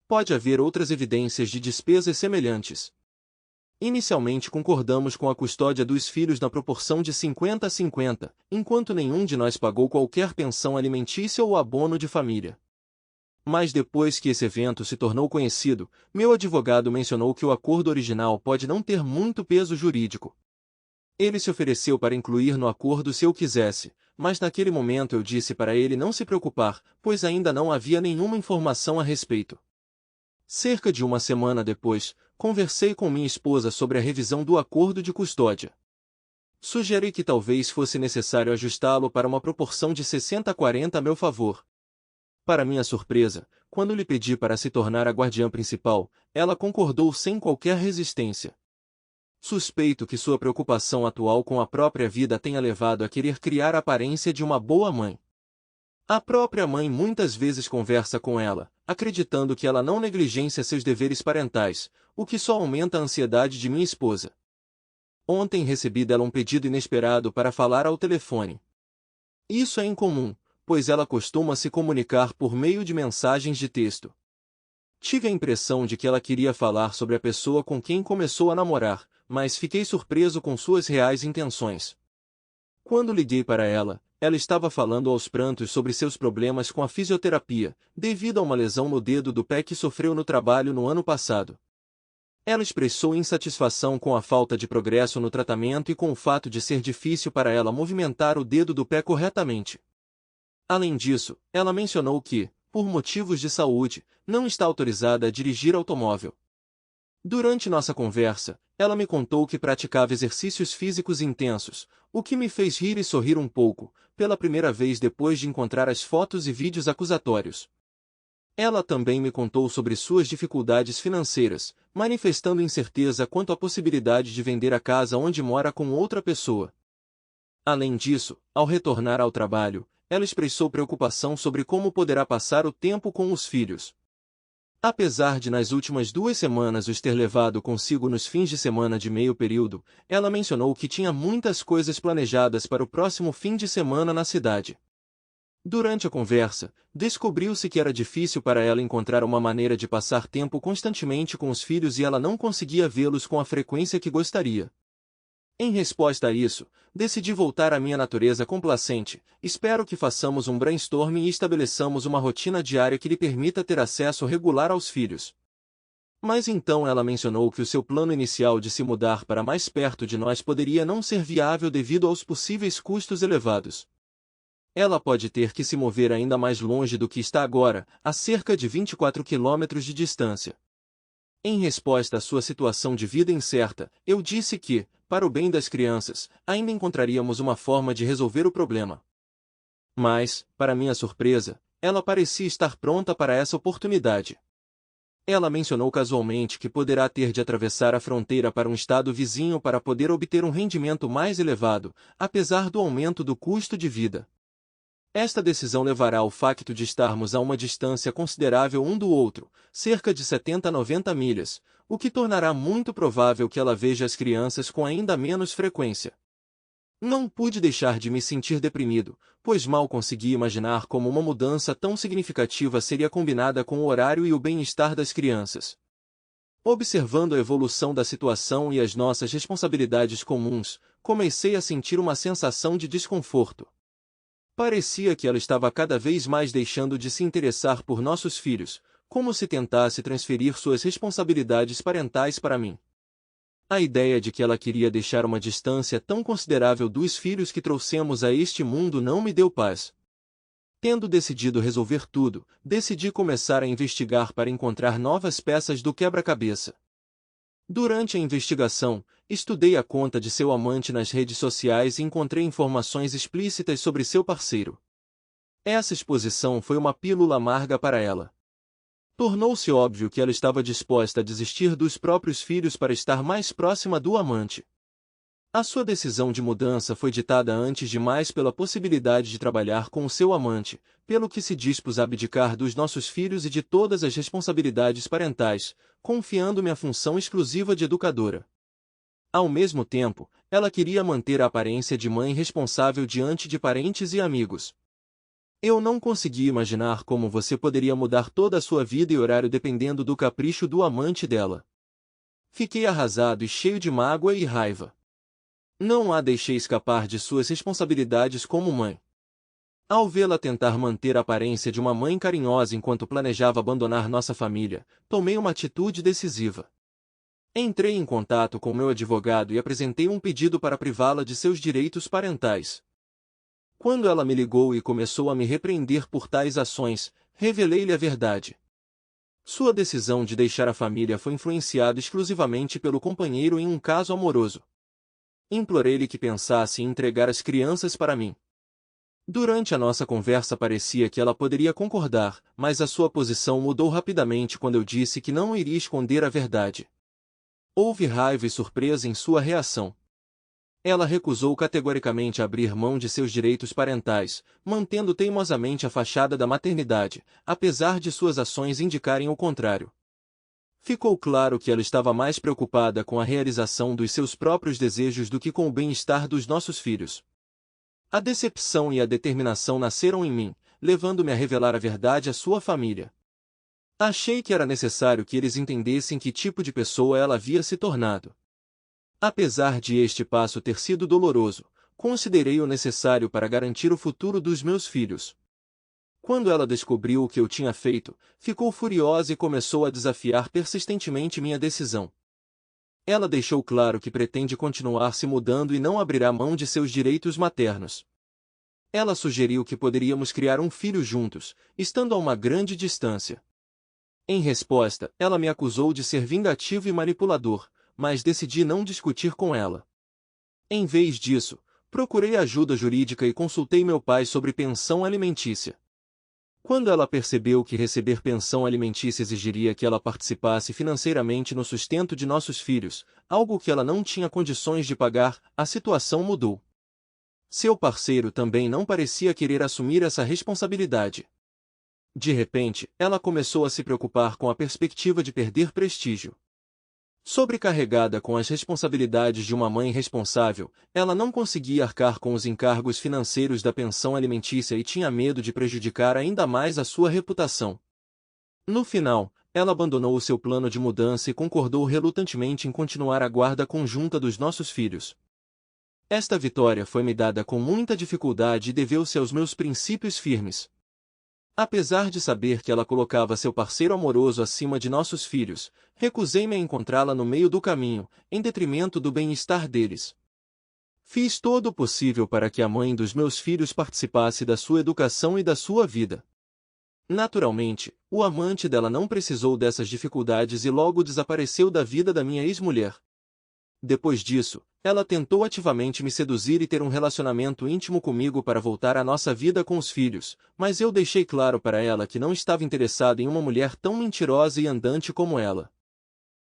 Pode haver outras evidências de despesas semelhantes. Inicialmente concordamos com a custódia dos filhos na proporção de 50 a 50, enquanto nenhum de nós pagou qualquer pensão alimentícia ou abono de família. Mas depois que esse evento se tornou conhecido, meu advogado mencionou que o acordo original pode não ter muito peso jurídico. Ele se ofereceu para incluir no acordo se eu quisesse, mas naquele momento eu disse para ele não se preocupar, pois ainda não havia nenhuma informação a respeito. Cerca de uma semana depois, conversei com minha esposa sobre a revisão do acordo de custódia. Sugeri que talvez fosse necessário ajustá-lo para uma proporção de 60 a 40 a meu favor. Para minha surpresa, quando lhe pedi para se tornar a guardiã principal, ela concordou sem qualquer resistência. Suspeito que sua preocupação atual com a própria vida tenha levado a querer criar a aparência de uma boa mãe. A própria mãe muitas vezes conversa com ela, acreditando que ela não negligencia seus deveres parentais, o que só aumenta a ansiedade de minha esposa. Ontem recebi dela um pedido inesperado para falar ao telefone. Isso é incomum, pois ela costuma se comunicar por meio de mensagens de texto. Tive a impressão de que ela queria falar sobre a pessoa com quem começou a namorar, mas fiquei surpreso com suas reais intenções. Quando liguei para ela, ela estava falando aos prantos sobre seus problemas com a fisioterapia, devido a uma lesão no dedo do pé que sofreu no trabalho no ano passado. Ela expressou insatisfação com a falta de progresso no tratamento e com o fato de ser difícil para ela movimentar o dedo do pé corretamente. Além disso, ela mencionou que, por motivos de saúde, não está autorizada a dirigir automóvel. Durante nossa conversa, ela me contou que praticava exercícios físicos intensos, o que me fez rir e sorrir um pouco, pela primeira vez depois de encontrar as fotos e vídeos acusatórios. Ela também me contou sobre suas dificuldades financeiras, manifestando incerteza quanto à possibilidade de vender a casa onde mora com outra pessoa. Além disso, ao retornar ao trabalho, ela expressou preocupação sobre como poderá passar o tempo com os filhos. Apesar de nas últimas 2 semanas os ter levado consigo nos fins de semana de meio período, ela mencionou que tinha muitas coisas planejadas para o próximo fim de semana na cidade. Durante a conversa, descobriu-se que era difícil para ela encontrar uma maneira de passar tempo constantemente com os filhos e ela não conseguia vê-los com a frequência que gostaria. Em resposta a isso, decidi voltar à minha natureza complacente. Espero que façamos um brainstorming e estabeleçamos uma rotina diária que lhe permita ter acesso regular aos filhos. Mas então ela mencionou que o seu plano inicial de se mudar para mais perto de nós poderia não ser viável devido aos possíveis custos elevados. Ela pode ter que se mover ainda mais longe do que está agora, a cerca de 24 quilômetros de distância. Em resposta à sua situação de vida incerta, eu disse que, para o bem das crianças, ainda encontraríamos uma forma de resolver o problema. Mas, para minha surpresa, ela parecia estar pronta para essa oportunidade. Ela mencionou casualmente que poderá ter de atravessar a fronteira para um estado vizinho para poder obter um rendimento mais elevado, apesar do aumento do custo de vida. Esta decisão levará ao facto de estarmos a uma distância considerável um do outro, cerca de 70 a 90 milhas, o que tornará muito provável que ela veja as crianças com ainda menos frequência. Não pude deixar de me sentir deprimido, pois mal consegui imaginar como uma mudança tão significativa seria combinada com o horário e o bem-estar das crianças. Observando a evolução da situação e as nossas responsabilidades comuns, comecei a sentir uma sensação de desconforto. Parecia que ela estava cada vez mais deixando de se interessar por nossos filhos, como se tentasse transferir suas responsabilidades parentais para mim. A ideia de que ela queria deixar uma distância tão considerável dos filhos que trouxemos a este mundo não me deu paz. Tendo decidido resolver tudo, decidi começar a investigar para encontrar novas peças do quebra-cabeça. Durante a investigação, estudei a conta de seu amante nas redes sociais e encontrei informações explícitas sobre seu parceiro. Essa exposição foi uma pílula amarga para ela. Tornou-se óbvio que ela estava disposta a desistir dos próprios filhos para estar mais próxima do amante. A sua decisão de mudança foi ditada antes de mais pela possibilidade de trabalhar com o seu amante, pelo que se dispôs a abdicar dos nossos filhos e de todas as responsabilidades parentais, confiando-me a função exclusiva de educadora. Ao mesmo tempo, ela queria manter a aparência de mãe responsável diante de parentes e amigos. Eu não conseguia imaginar como você poderia mudar toda a sua vida e horário dependendo do capricho do amante dela. Fiquei arrasado e cheio de mágoa e raiva. Não a deixei escapar de suas responsabilidades como mãe. Ao vê-la tentar manter a aparência de uma mãe carinhosa enquanto planejava abandonar nossa família, tomei uma atitude decisiva. Entrei em contato com meu advogado e apresentei um pedido para privá-la de seus direitos parentais. Quando ela me ligou e começou a me repreender por tais ações, revelei-lhe a verdade. Sua decisão de deixar a família foi influenciada exclusivamente pelo companheiro em um caso amoroso. Implorei-lhe que pensasse em entregar as crianças para mim. Durante a nossa conversa parecia que ela poderia concordar, mas a sua posição mudou rapidamente quando eu disse que não iria esconder a verdade. Houve raiva e surpresa em sua reação. Ela recusou categoricamente abrir mão de seus direitos parentais, mantendo teimosamente a fachada da maternidade, apesar de suas ações indicarem o contrário. Ficou claro que ela estava mais preocupada com a realização dos seus próprios desejos do que com o bem-estar dos nossos filhos. A decepção e a determinação nasceram em mim, levando-me a revelar a verdade à sua família. Achei que era necessário que eles entendessem que tipo de pessoa ela havia se tornado. Apesar de este passo ter sido doloroso, considerei-o necessário para garantir o futuro dos meus filhos. Quando ela descobriu o que eu tinha feito, ficou furiosa e começou a desafiar persistentemente minha decisão. Ela deixou claro que pretende continuar se mudando e não abrirá mão de seus direitos maternos. Ela sugeriu que poderíamos criar um filho juntos, estando a uma grande distância. Em resposta, ela me acusou de ser vingativo e manipulador, mas decidi não discutir com ela. Em vez disso, procurei ajuda jurídica e consultei meu pai sobre pensão alimentícia. Quando ela percebeu que receber pensão alimentícia exigiria que ela participasse financeiramente no sustento de nossos filhos, algo que ela não tinha condições de pagar, a situação mudou. Seu parceiro também não parecia querer assumir essa responsabilidade. De repente, ela começou a se preocupar com a perspectiva de perder prestígio. Sobrecarregada com as responsabilidades de uma mãe responsável, ela não conseguia arcar com os encargos financeiros da pensão alimentícia e tinha medo de prejudicar ainda mais a sua reputação. No final, ela abandonou o seu plano de mudança e concordou relutantemente em continuar a guarda conjunta dos nossos filhos. Esta vitória foi-me dada com muita dificuldade e deveu-se aos meus princípios firmes. Apesar de saber que ela colocava seu parceiro amoroso acima de nossos filhos, recusei-me a encontrá-la no meio do caminho, em detrimento do bem-estar deles. Fiz todo o possível para que a mãe dos meus filhos participasse da sua educação e da sua vida. Naturalmente, o amante dela não precisou dessas dificuldades e logo desapareceu da vida da minha ex-mulher. Depois disso, ela tentou ativamente me seduzir e ter um relacionamento íntimo comigo para voltar à nossa vida com os filhos, mas eu deixei claro para ela que não estava interessado em uma mulher tão mentirosa e andante como ela.